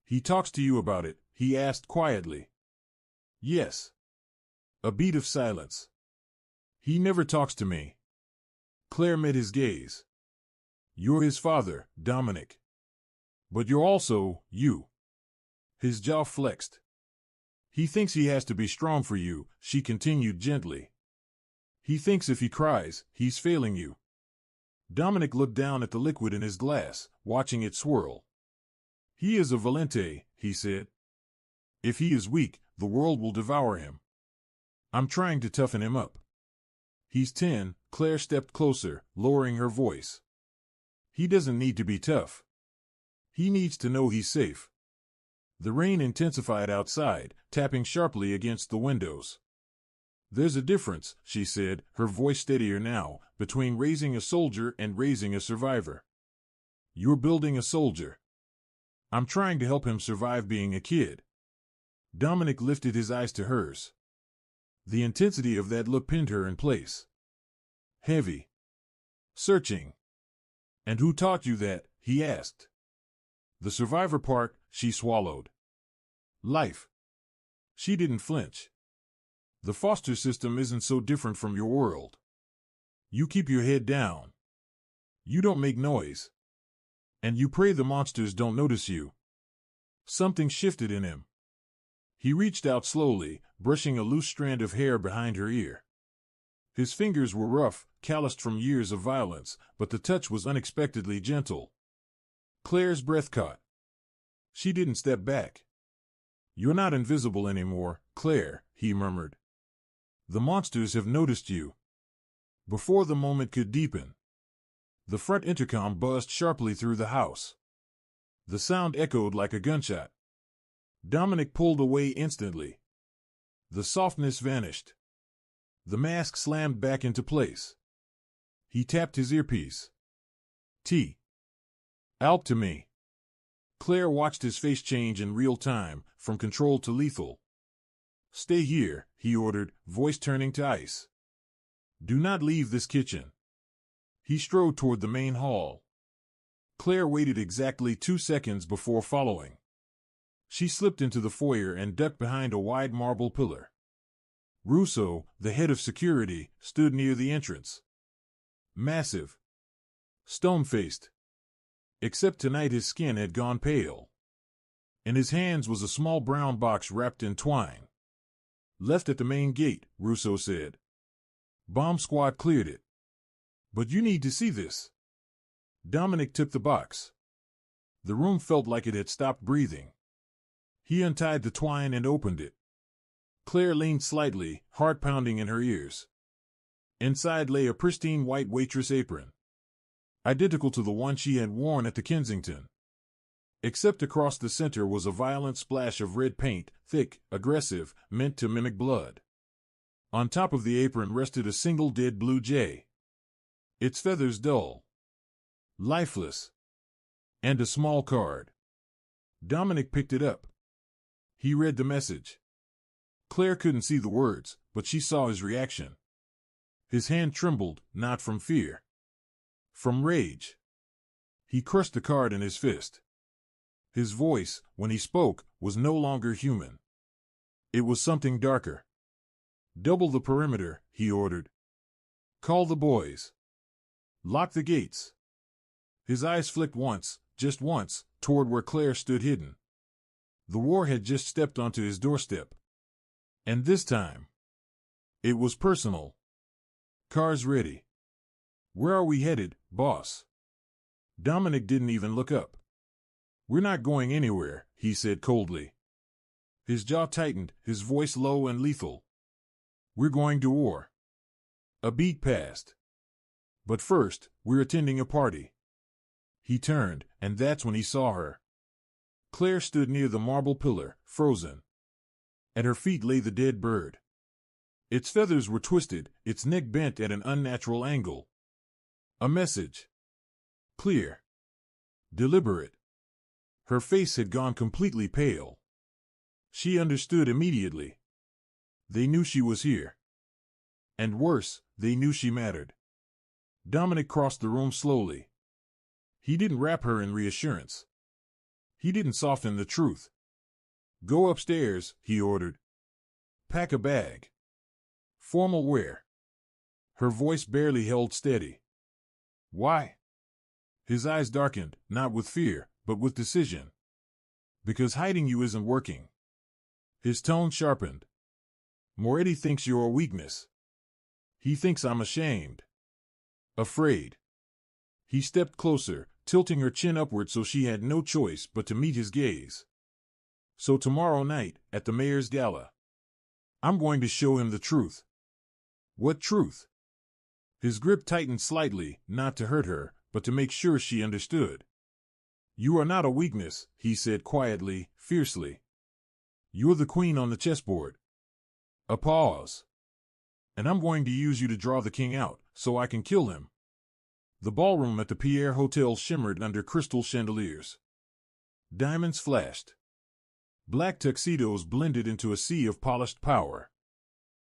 Speaker 1: He talks to you about it, he asked quietly. Yes. A beat of silence. He never talks to me. Claire met his gaze. You're his father, Dominic. But you're also, you. His jaw flexed. He thinks he has to be strong for you, she continued gently. He thinks if he cries, he's failing you. Dominic looked down at the liquid in his glass, watching it swirl. He is a Valente, he said. If he is weak, the world will devour him. I'm trying to toughen him up. He's 10, Claire stepped closer, lowering her voice. He doesn't need to be tough. He needs to know he's safe. The rain intensified outside, tapping sharply against the windows. There's a difference, she said, her voice steadier now, between raising a soldier and raising a survivor. You're building a soldier. I'm trying to help him survive being a kid. Dominic lifted his eyes to hers. The intensity of that look pinned her in place. Heavy. Searching. And who taught you that? He asked. The survivor part, she swallowed. Life. She didn't flinch. The foster system isn't so different from your world. You keep your head down. You don't make noise. And you pray the monsters don't notice you. Something shifted in him. He reached out slowly, brushing a loose strand of hair behind her ear. His fingers were rough, calloused from years of violence, but the touch was unexpectedly gentle. Claire's breath caught. She didn't step back. You're not invisible anymore, Claire, he murmured. The monsters have noticed you. Before the moment could deepen, the front intercom buzzed sharply through the house. The sound echoed like a gunshot. Dominic pulled away instantly. The softness vanished. The mask slammed back into place. He tapped his earpiece. T. Out to me. Claire watched his face change in real time, from controlled to lethal. Stay here, he ordered, voice turning to ice. Do not leave this kitchen. He strode toward the main hall. Claire waited exactly 2 seconds before following. She slipped into the foyer and ducked behind a wide marble pillar. Russo, the head of security, stood near the entrance. Massive. Stone-faced. Except tonight his skin had gone pale. In his hands was a small brown box wrapped in twine. Left at the main gate, Russo said. Bomb squad cleared it. But you need to see this. Dominic took the box. The room felt like it had stopped breathing. He untied the twine and opened it. Claire leaned slightly, heart pounding in her ears. Inside lay a pristine white waitress apron, identical to the one she had worn at the Kensington. Except across the center was a violent splash of red paint, thick, aggressive, meant to mimic blood. On top of the apron rested a single dead blue jay. Its feathers dull. Lifeless. And a small card. Dominic picked it up. He read the message. Claire couldn't see the words, but she saw his reaction. His hand trembled, not from fear. From rage. He crushed the card in his fist. His voice, when he spoke, was no longer human. It was something darker. Double the perimeter, he ordered. Call the boys. Lock the gates. His eyes flicked once, just once, toward where Claire stood hidden. The war had just stepped onto his doorstep. And this time, it was personal. Cars ready. Where are we headed, boss? Dominic didn't even look up. We're not going anywhere, he said coldly. His jaw tightened, his voice low and lethal. We're going to war. A beat passed. But first, we're attending a party. He turned, and that's when he saw her. Claire stood near the marble pillar, frozen. At her feet lay the dead bird. Its feathers were twisted, its neck bent at an unnatural angle. A message. Clear. Deliberate. Her face had gone completely pale. She understood immediately. They knew she was here. And worse, they knew she mattered. Dominic crossed the room slowly. He didn't wrap her in reassurance. He didn't soften the truth. Go upstairs, he ordered. Pack a bag. Formal wear. Her voice barely held steady. Why? His eyes darkened, not with fear, but with decision. Because hiding you isn't working. His tone sharpened. Moretti thinks you're a weakness. He thinks I'm ashamed. Afraid. He stepped closer, tilting her chin upward so she had no choice but to meet his gaze. So tomorrow night, at the mayor's gala, I'm going to show him the truth. What truth? His grip tightened slightly, not to hurt her, but to make sure she understood. You are not a weakness, he said quietly, fiercely. You're the queen on the chessboard. A pause. And I'm going to use you to draw the king out, so I can kill him. The ballroom at the Pierre Hotel shimmered under crystal chandeliers. Diamonds flashed. Black tuxedos blended into a sea of polished power.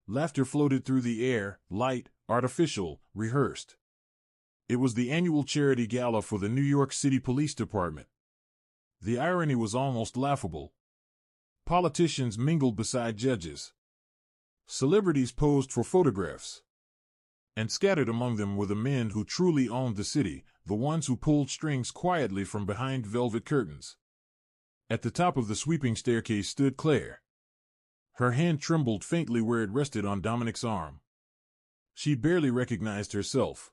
Speaker 1: Laughter floated through the air, light, artificial, rehearsed. It was the annual charity gala for the New York City Police Department. The irony was almost laughable. Politicians mingled beside judges. Celebrities posed for photographs. And scattered among them were the men who truly owned the city, the ones who pulled strings quietly from behind velvet curtains. At the top of the sweeping staircase stood Claire. Her hand trembled faintly where it rested on Dominic's arm. She barely recognized herself.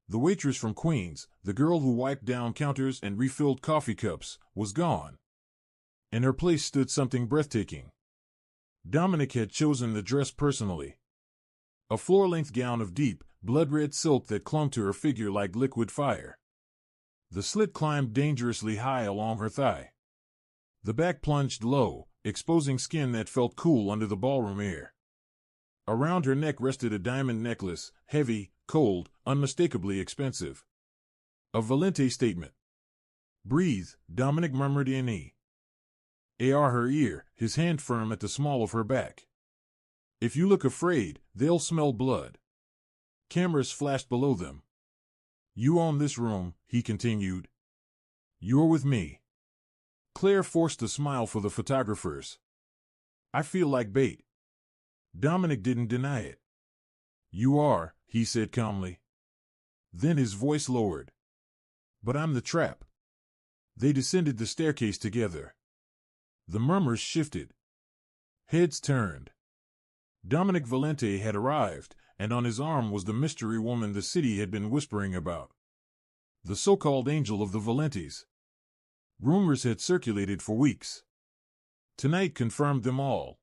Speaker 1: The waitress from Queens, the girl who wiped down counters and refilled coffee cups, was gone. In her place stood something breathtaking. Dominic had chosen the dress personally. A floor-length gown of deep, blood-red silk that clung to her figure like liquid fire. The slit climbed dangerously high along her thigh. The back plunged low, exposing skin that felt cool under the ballroom air. Around her neck rested a diamond necklace, heavy, cold, unmistakably expensive. A Valente statement. Breathe, Dominic murmured in her ear, his hand firm at the small of her back. If you look afraid, they'll smell blood. Cameras flashed below them. You own this room, he continued. You're with me. Claire forced a smile for the photographers. I feel like bait. Dominic didn't deny it. You are, he said calmly. Then his voice lowered. But I'm the trap. They descended the staircase together. The murmurs shifted. Heads turned. Dominic Valente had arrived, and on his arm was the mystery woman the city had been whispering about. The so-called angel of the Valentes. Rumors had circulated for weeks. Tonight confirmed them all.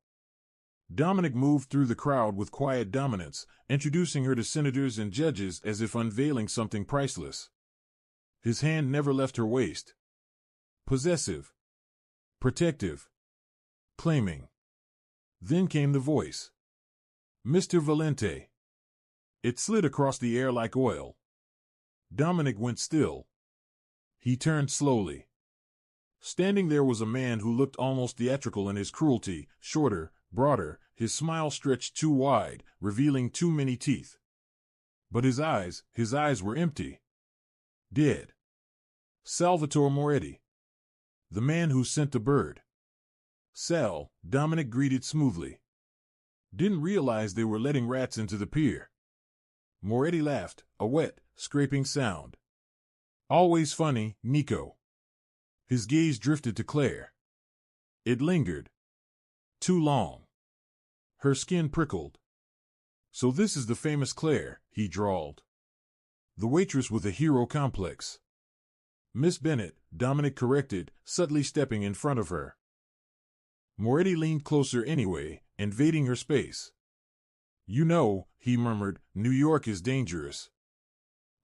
Speaker 1: Dominic moved through the crowd with quiet dominance, introducing her to senators and judges as if unveiling something priceless. His hand never left her waist. Possessive. Protective. Claiming. Then came the voice. Mr. Valente. It slid across the air like oil. Dominic went still. He turned slowly. Standing there was a man who looked almost theatrical in his cruelty, shorter, broader, his smile stretched too wide, revealing too many teeth. But his eyes were empty. Dead. Salvatore Moretti. The man who sent the bird. Sal, Dominic greeted smoothly. Didn't realize they were letting rats into the pier. Moretti laughed, a wet, scraping sound. Always funny, Nico. His gaze drifted to Claire. It lingered. Too long. Her skin prickled. So this is the famous Claire, he drawled. The waitress with a hero complex. Miss Bennett, Dominic corrected, subtly stepping in front of her. Moretti leaned closer anyway, invading her space. You know, he murmured, New York is dangerous.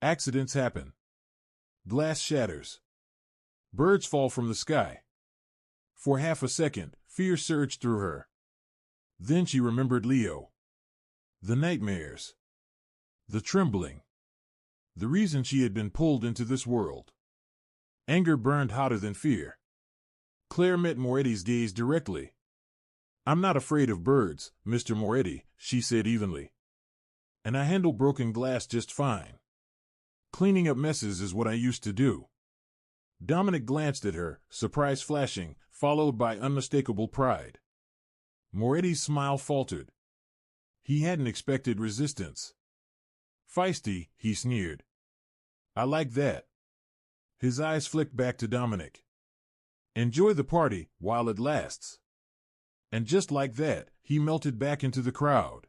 Speaker 1: Accidents happen. Glass shatters. Birds fall from the sky. For half a second, fear surged through her. Then she remembered Leo. The nightmares. The trembling. The reason she had been pulled into this world. Anger burned hotter than fear. Claire met Moretti's gaze directly. I'm not afraid of birds, Mr. Moretti, she said evenly. And I handle broken glass just fine. Cleaning up messes is what I used to do. Dominic glanced at her, surprise flashing, followed by unmistakable pride. Moretti's smile faltered. He hadn't expected resistance. Feisty, he sneered. I like that. His eyes flicked back to Dominic. Enjoy the party while it lasts. And just like that, he melted back into the crowd.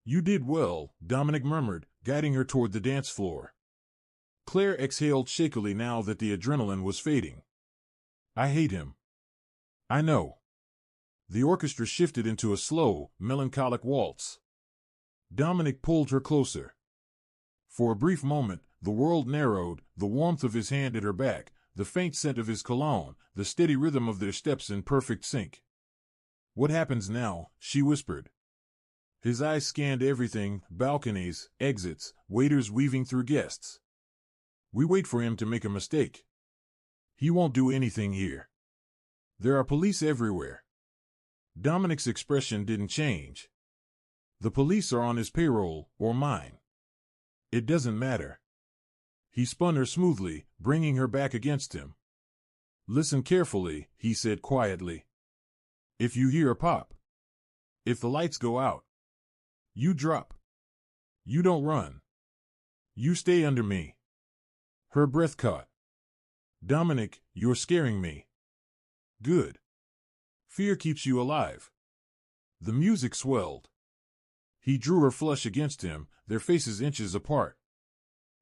Speaker 1: You did well, Dominic murmured, guiding her toward the dance floor. Claire exhaled shakily now that the adrenaline was fading. I hate him. I know. The orchestra shifted into a slow, melancholic waltz. Dominic pulled her closer. For a brief moment, the world narrowed, the warmth of his hand at her back, the faint scent of his cologne, the steady rhythm of their steps in perfect sync. What happens now? She whispered. His eyes scanned everything, balconies, exits, waiters weaving through guests. We wait for him to make a mistake. He won't do anything here. There are police everywhere. Dominic's expression didn't change. The police are on his payroll, or mine. It doesn't matter. He spun her smoothly, bringing her back against him. Listen carefully, he said quietly. If you hear a pop, if the lights go out, you drop. You don't run. You stay under me. Her breath caught. Dominic, you're scaring me. Good. Fear keeps you alive. The music swelled. He drew her flush against him, their faces inches apart.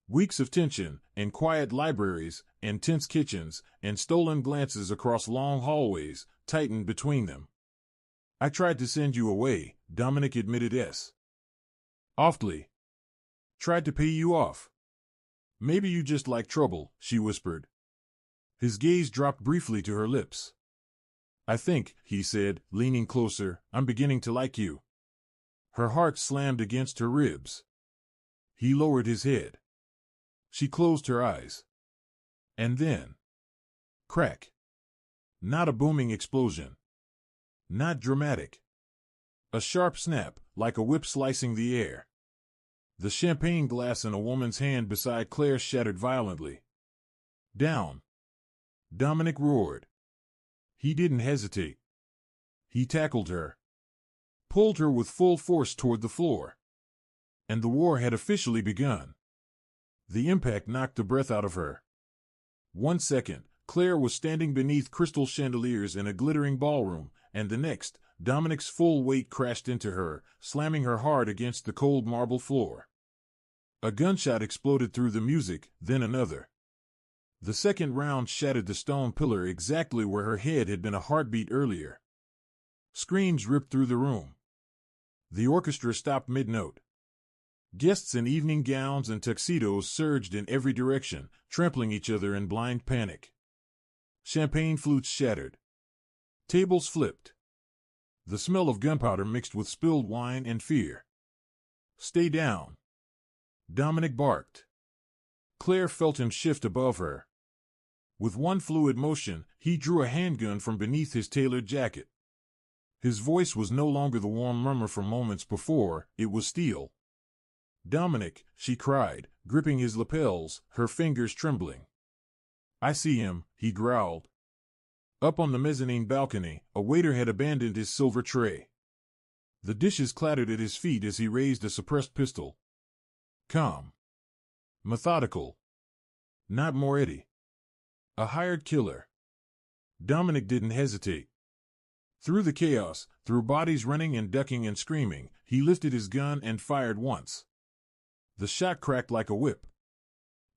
Speaker 1: Weeks of tension, and quiet libraries, and tense kitchens, and stolen glances across long hallways, tightened between them. I tried to send you away, Dominic admitted Awfully. Tried to pay you off. Maybe you just like trouble, she whispered. His gaze dropped briefly to her lips. I think, he said, leaning closer, I'm beginning to like you. Her heart slammed against her ribs. He lowered his head. She closed her eyes. And then, crack. Not a booming explosion. Not dramatic. A sharp snap, like a whip slicing the air. The champagne glass in a woman's hand beside Claire shattered violently. Down. Dominic roared. He didn't hesitate. He tackled her. Pulled her with full force toward the floor. And the war had officially begun. The impact knocked the breath out of her. 1 second, Claire was standing beneath crystal chandeliers in a glittering ballroom, and the next, Dominic's full weight crashed into her, slamming her hard against the cold marble floor. A gunshot exploded through the music, then another. The second round shattered the stone pillar exactly where her head had been a heartbeat earlier. Screams ripped through the room. The orchestra stopped mid-note. Guests in evening gowns and tuxedos surged in every direction, trampling each other in blind panic. Champagne flutes shattered. Tables flipped. The smell of gunpowder mixed with spilled wine and fear. Stay down. Dominic barked. Claire felt him shift above her. With one fluid motion, he drew a handgun from beneath his tailored jacket. His voice was no longer the warm murmur from moments before, it was steel. Dominic, she cried, gripping his lapels, her fingers trembling. I see him, he growled. Up on the mezzanine balcony, a waiter had abandoned his silver tray. The dishes clattered at his feet as he raised a suppressed pistol. Calm. Methodical. Not Moretti. A hired killer. Dominic didn't hesitate. Through the chaos, through bodies running and ducking and screaming, he lifted his gun and fired once. The shot cracked like a whip.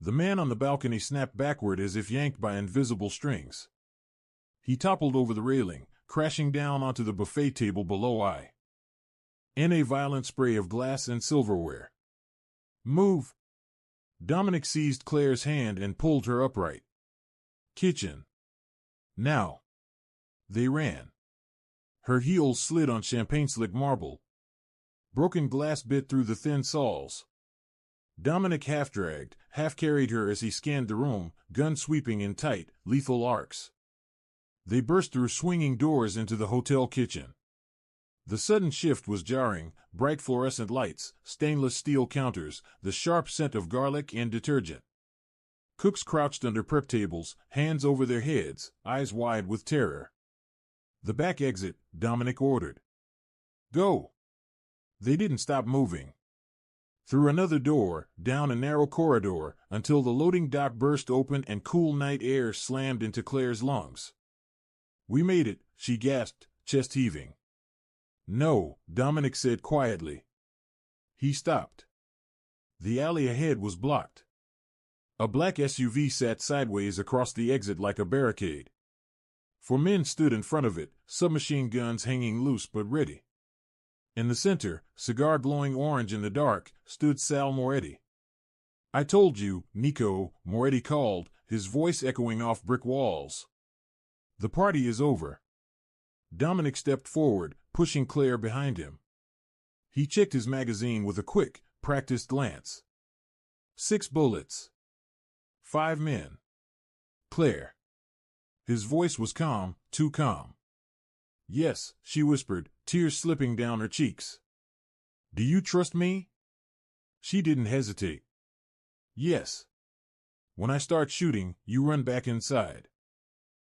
Speaker 1: The man on the balcony snapped backward as if yanked by invisible strings. He toppled over the railing, crashing down onto the buffet table below. In a violent spray of glass and silverware. Move! Dominic seized Claire's hand and pulled her upright. Kitchen. Now. They ran. Her heels slid on champagne-slick marble. Broken glass bit through the thin soles. Dominic half-dragged, half-carried her as he scanned the room, gun sweeping in tight, lethal arcs. They burst through swinging doors into the hotel kitchen. The sudden shift was jarring: bright fluorescent lights, stainless steel counters, the sharp scent of garlic and detergent. Cooks crouched under prep tables, hands over their heads, eyes wide with terror. "The back exit," Dominic ordered. "Go." They didn't stop moving. Through another door, down a narrow corridor, until the loading dock burst open and cool night air slammed into Claire's lungs. "We made it," she gasped, chest heaving. "No," Dominic said quietly. He stopped. The alley ahead was blocked. A black SUV sat sideways across the exit like a barricade. 4 men stood in front of it, submachine guns hanging loose but ready. In the center, cigar glowing orange in the dark, stood Sal Moretti. "I told you, Nico," Moretti called, his voice echoing off brick walls. "The party is over." Dominic stepped forward, pushing Claire behind him. He checked his magazine with a quick, practiced glance. 6 bullets. 5 men. Claire. His voice was calm, too calm. "Yes," she whispered, tears slipping down her cheeks. "Do you trust me?" She didn't hesitate. "Yes. When I start shooting, you run back inside.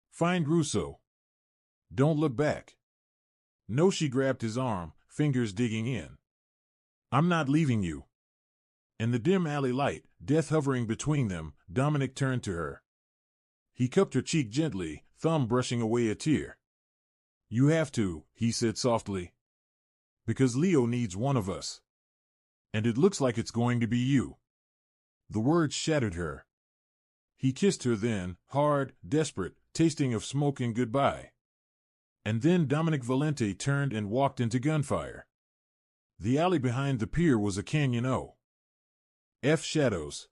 Speaker 1: Find Russo. Don't look back." "No," she grabbed his arm, fingers digging in. "I'm not leaving you." In the dim alley light, death hovering between them, Dominic turned to her. He cupped her cheek gently, thumb brushing away a tear. "You have to," he said softly. "Because Leo needs one of us. And it looks like it's going to be you." The words shattered her. He kissed her then, hard, desperate, tasting of smoke and goodbye. And then Dominic Valente turned and walked into gunfire. The alley behind the pier was a canyon of shadows.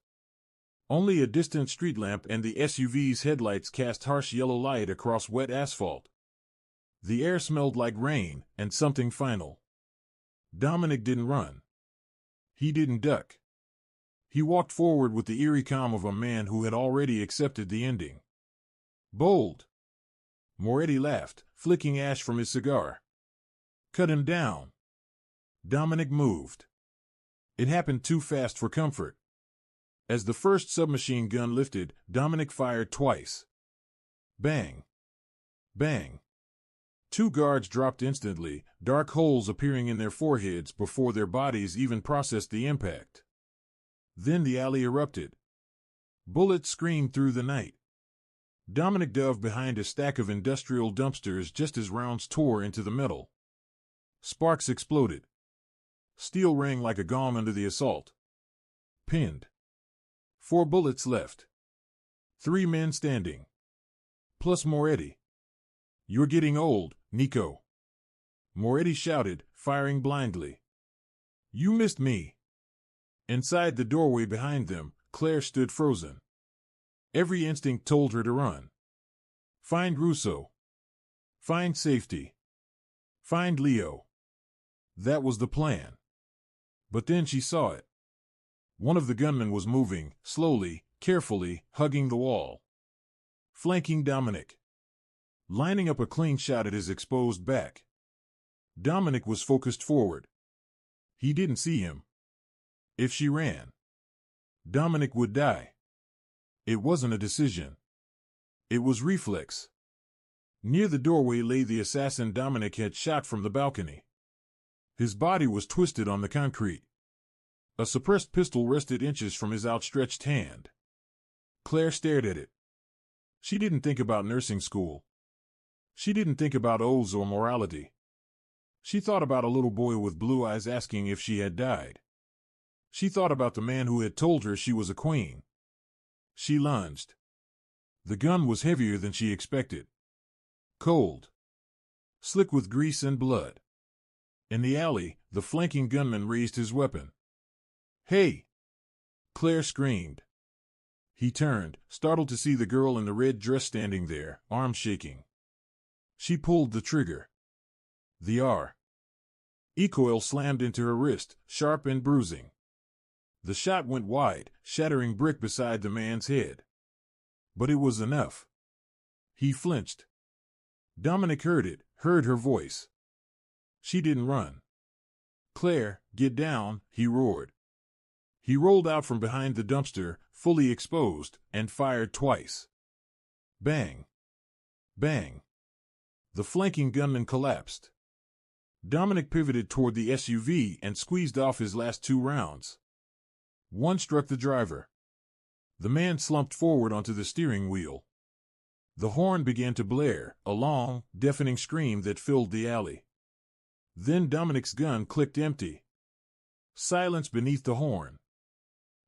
Speaker 1: Only a distant street lamp and the SUV's headlights cast harsh yellow light across wet asphalt. The air smelled like rain and something final. Dominic didn't run. He didn't duck. He walked forward with the eerie calm of a man who had already accepted the ending. "Bold." Moretti laughed, flicking ash from his cigar. "Cut him down." Dominic moved. It happened too fast for comfort. As the first submachine gun lifted, Dominic fired twice. Bang. Bang. 2 guards dropped instantly, dark holes appearing in their foreheads before their bodies even processed the impact. Then the alley erupted. Bullets screamed through the night. Dominic dove behind a stack of industrial dumpsters just as rounds tore into the metal. Sparks exploded. Steel rang like a gong under the assault. Pinned. 4 bullets left. 3 men standing. Plus Moretti. "You're getting old, Nico." Moretti shouted, firing blindly. "You missed me." Inside the doorway behind them, Claire stood frozen. Every instinct told her to run. Find Russo. Find safety. Find Leo. That was the plan. But then she saw it. One of the gunmen was moving, slowly, carefully, hugging the wall. Flanking Dominic. Lining up a clean shot at his exposed back. Dominic was focused forward. He didn't see him. If she ran, Dominic would die. It wasn't a decision. It was reflex. Near the doorway lay the assassin Dominic had shot from the balcony. His body was twisted on the concrete. A suppressed pistol rested inches from his outstretched hand. Claire stared at it. She didn't think about nursing school. She didn't think about oaths or morality. She thought about a little boy with blue eyes asking if she had died. She thought about the man who had told her she was a queen. She lunged. The gun was heavier than she expected. Cold. Slick with grease and blood. In the alley, the flanking gunman raised his weapon. "Hey!" Claire screamed. He turned, startled to see the girl in the red dress standing there, arms shaking. She pulled the trigger. The recoil slammed into her wrist, sharp and bruising. The shot went wide, shattering brick beside the man's head. But it was enough. He flinched. Dominic heard it, heard her voice. She didn't run. Claire, get down, he roared. He rolled out from behind the dumpster, fully exposed, and fired twice. Bang! Bang! The flanking gunman collapsed. Dominic pivoted toward the SUV and squeezed off his last 2 rounds. One struck the driver. The man slumped forward onto the steering wheel. The horn began to blare, a long, deafening scream that filled the alley. Then Dominic's gun clicked empty. Silence beneath the horn.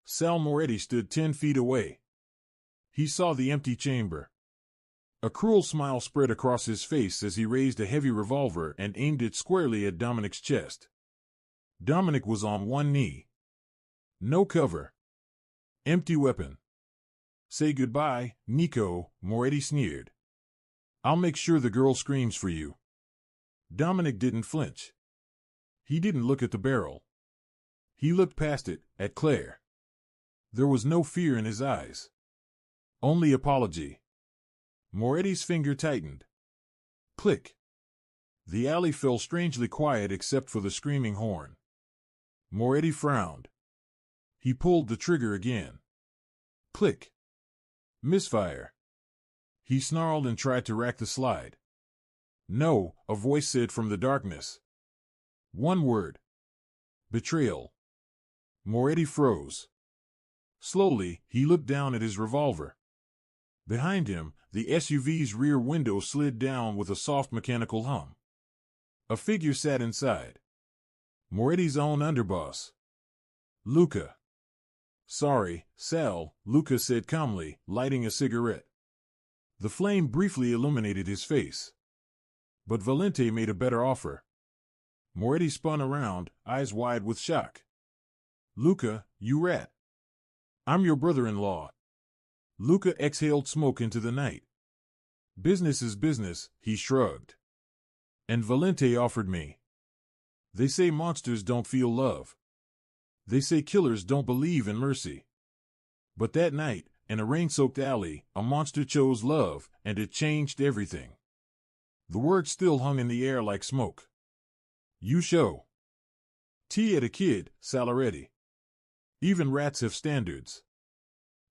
Speaker 1: Sal Moretti stood 10 feet away. He saw the empty chamber. A cruel smile spread across his face as he raised a heavy revolver and aimed it squarely at Dominic's chest. Dominic was on one knee. No cover. Empty weapon. Say goodbye, Nico, Moretti sneered. I'll make sure the girl screams for you. Dominic didn't flinch. He didn't look at the barrel. He looked past it, at Claire. There was no fear in his eyes. Only apology. Moretti's finger tightened. Click. The alley fell strangely quiet except for the screaming horn. Moretti frowned. He pulled the trigger again. Click. Misfire. He snarled and tried to rack the slide. No, a voice said from the darkness. One word. Betrayal. Moretti froze. Slowly, he looked down at his revolver. Behind him, the SUV's rear window slid down with a soft mechanical hum. A figure sat inside. Moretti's own underboss. Luca. Sorry, Sal, Luca said calmly, lighting a cigarette. The flame briefly illuminated his face. But Valente made a better offer. Moretti spun around, eyes wide with shock. Luca, you rat. I'm your brother-in-law. Luca exhaled smoke into the night. Business is business, he shrugged. And Valente offered me. They say monsters don't feel love. They say killers don't believe in mercy. But that night, in a rain-soaked alley, a monster chose love, and it changed everything. The word still hung in the air like smoke. You show. Tea at a kid, Salaretti. Even rats have standards.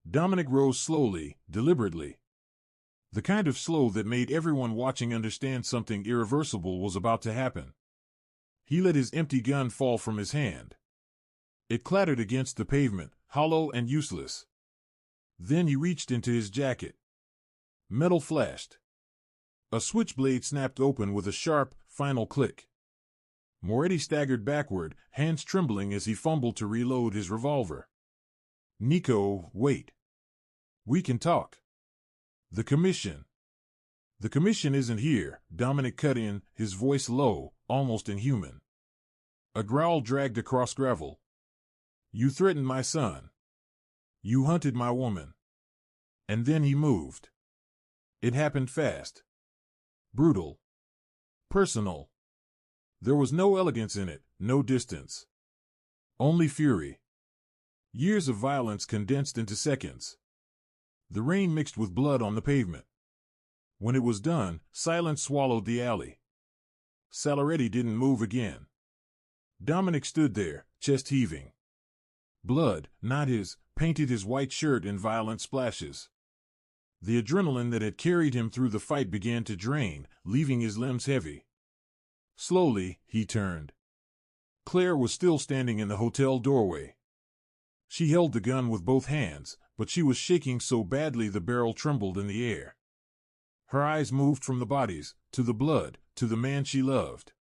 Speaker 1: Dominic rose slowly, deliberately. The kind of slow that made everyone watching understand something irreversible was about to happen. He let his empty gun fall from his hand. It clattered against the pavement, hollow and useless. Then he reached into his jacket. Metal flashed. A switchblade snapped open with a sharp, final click. Moretti staggered backward, hands trembling as he fumbled to reload his revolver. Nico, wait. We can talk. The commission. The commission isn't here, Dominic cut in, his voice low, almost inhuman. A growl dragged across gravel. You threatened my son. You hunted my woman. And then he moved. It happened fast. Brutal. Personal. There was no elegance in it, no distance. Only fury. Years of violence condensed into seconds. The rain mixed with blood on the pavement. When it was done, silence swallowed the alley. Salaretti didn't move again. Dominic stood there, chest heaving. Blood, not his, painted his white shirt in violent splashes. The adrenaline that had carried him through the fight began to drain, leaving his limbs heavy. Slowly, he turned. Claire was still standing in the hotel doorway. She held the gun with both hands, but she was shaking so badly the barrel trembled in the air. Her eyes moved from the bodies, to the blood, to the man she loved.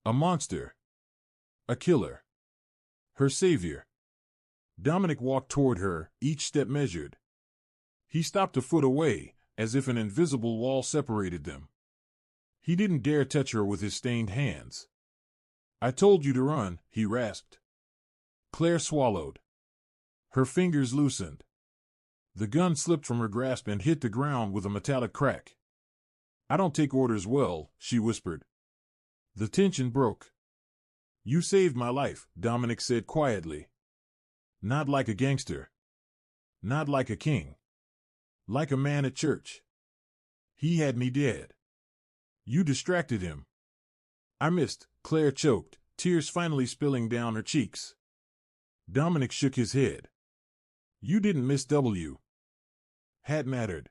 Speaker 1: A monster. A killer. Her savior. Dominic walked toward her, each step measured. He stopped a foot away, as if an invisible wall separated them. He didn't dare touch her with his stained hands. I told you to run, he rasped. Claire swallowed. Her fingers loosened. The gun slipped from her grasp and hit the ground with a metallic crack. I don't take orders well, she whispered. The tension broke. You saved my life, Dominic said quietly. Not like a gangster. Not like a king. Like a man at church. He had me dead. You distracted him. I missed, Claire choked, tears finally spilling down her cheeks. Dominic shook his head. You didn't miss W. Hat mattered.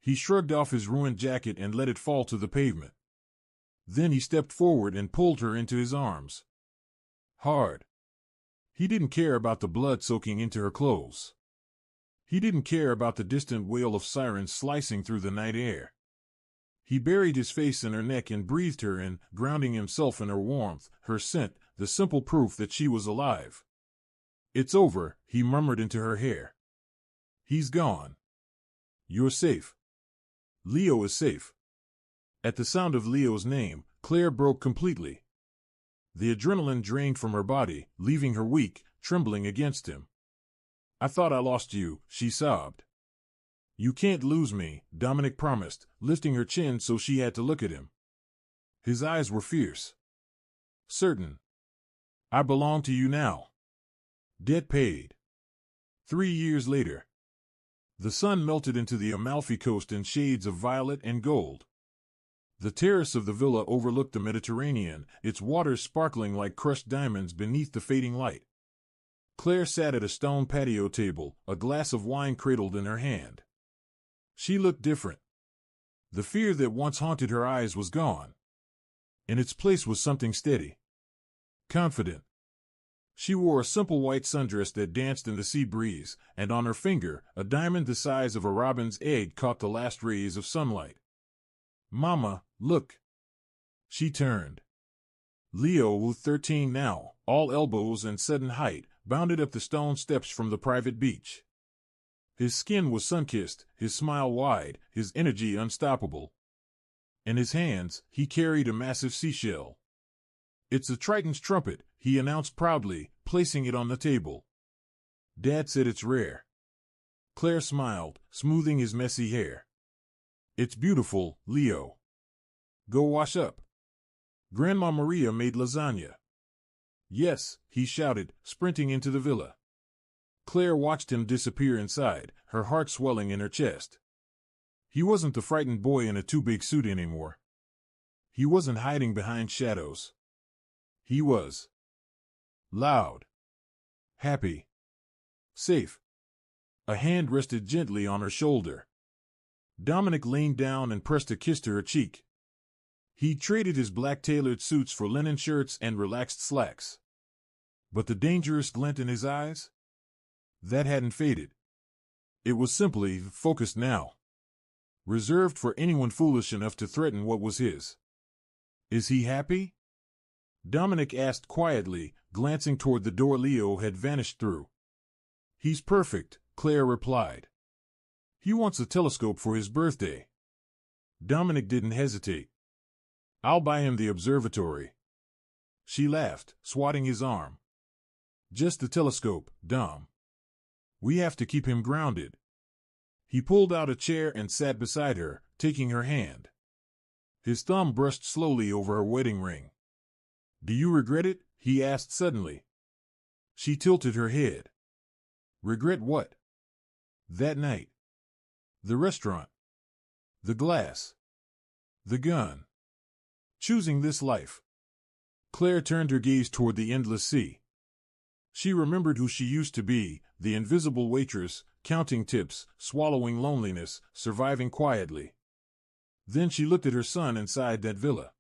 Speaker 1: He shrugged off his ruined jacket and let it fall to the pavement. Then he stepped forward and pulled her into his arms. Hard. He didn't care about the blood soaking into her clothes. He didn't care about the distant wail of sirens slicing through the night air. He buried his face in her neck and breathed her in, grounding himself in her warmth, her scent, the simple proof that she was alive. It's over, he murmured into her hair. He's gone. You're safe. Leo is safe. At the sound of Leo's name, Claire broke completely. The adrenaline drained from her body, leaving her weak, trembling against him. I thought I lost you, she sobbed. You can't lose me, Dominic promised, lifting her chin so she had to look at him. His eyes were fierce. Certain. I belong to you now. Debt paid. 3 years later. The sun melted into the Amalfi Coast in shades of violet and gold. The terrace of the villa overlooked the Mediterranean, its waters sparkling like crushed diamonds beneath the fading light. Claire sat at a stone patio table, a glass of wine cradled in her hand. She looked different. The fear that once haunted her eyes was gone. In its place was something steady. Confident. She wore a simple white sundress that danced in the sea breeze, and on her finger, a diamond the size of a robin's egg caught the last rays of sunlight. Mama, look. She turned. Leo, 13 now, all elbows and sudden height, bounded up the stone steps from the private beach. His skin was sun-kissed, his smile wide, his energy unstoppable. In his hands, he carried a massive seashell. It's a Triton's trumpet, he announced proudly, placing it on the table. Dad said it's rare. Claire smiled, smoothing his messy hair. It's beautiful, Leo. Go wash up. Grandma Maria made lasagna. Yes, he shouted, sprinting into the villa. Claire watched him disappear inside, her heart swelling in her chest. He wasn't the frightened boy in a too-big suit anymore. He wasn't hiding behind shadows. He was loud, happy, safe. A hand rested gently on her shoulder. Dominic leaned down and pressed a kiss to her cheek. He traded his black tailored suits for linen shirts and relaxed slacks. But the dangerous glint in his eyes? That hadn't faded. It was simply focused now. Reserved for anyone foolish enough to threaten what was his. Is he happy? Dominic asked quietly, glancing toward the door Leo had vanished through. He's perfect, Claire replied. He wants a telescope for his birthday. Dominic didn't hesitate. I'll buy him the observatory. She laughed, swatting his arm. Just the telescope, Dom. We have to keep him grounded. He pulled out a chair and sat beside her, taking her hand. His thumb brushed slowly over her wedding ring. Do you regret it? He asked suddenly. She tilted her head. Regret what? That night. The restaurant. The glass. The gun. Choosing this life. Claire turned her gaze toward the endless sea. She remembered who she used to be, the invisible waitress, counting tips, swallowing loneliness, surviving quietly. Then she looked at her son inside that villa.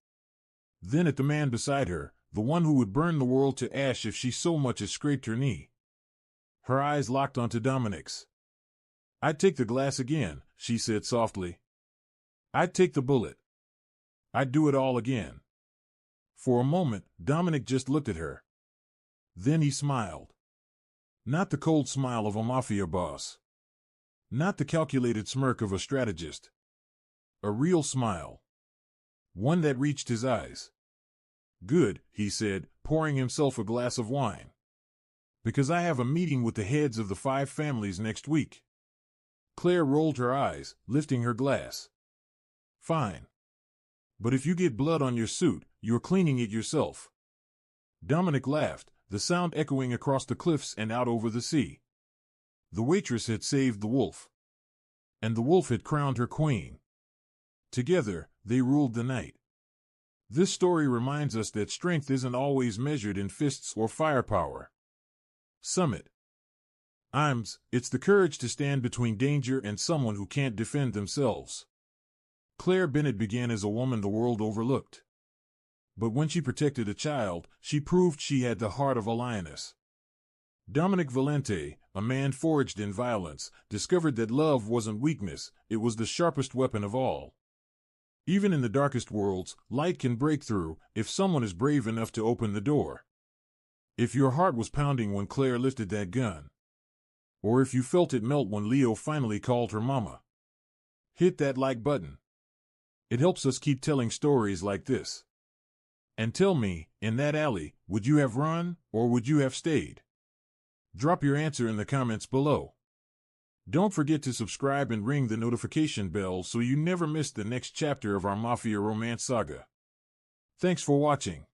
Speaker 1: Then at the man beside her, the one who would burn the world to ash if she so much as scraped her knee. Her eyes locked onto Dominic's. I'd take the glass again, she said softly. I'd take the bullet. I'd do it all again. For a moment, Dominic just looked at her. Then he smiled. Not the cold smile of a mafia boss. Not the calculated smirk of a strategist. A real smile. One that reached his eyes. Good, he said, pouring himself a glass of wine. Because I have a meeting with the heads of the 5 families next week. Claire rolled her eyes, lifting her glass. Fine. But if you get blood on your suit, you're cleaning it yourself. Dominic laughed, the sound echoing across the cliffs and out over the sea. The waitress had saved the wolf. And the wolf had crowned her queen. Together, they ruled the night. This story reminds us that strength isn't always measured in fists or firepower. Summit. It's the courage to stand between danger and someone who can't defend themselves. Claire Bennett began as a woman the world overlooked. But when she protected a child, she proved she had the heart of a lioness. Dominic Valente, a man forged in violence, discovered that love wasn't weakness, it was the sharpest weapon of all. Even in the darkest worlds, light can break through if someone is brave enough to open the door. If your heart was pounding when Claire lifted that gun, or if you felt it melt when Leo finally called her mama, hit that like button. It helps us keep telling stories like this. And tell me, in that alley, would you have run, or would you have stayed? Drop your answer in the comments below. Don't forget to subscribe and ring the notification bell so you never miss the next chapter of our Mafia romance saga. Thanks for watching.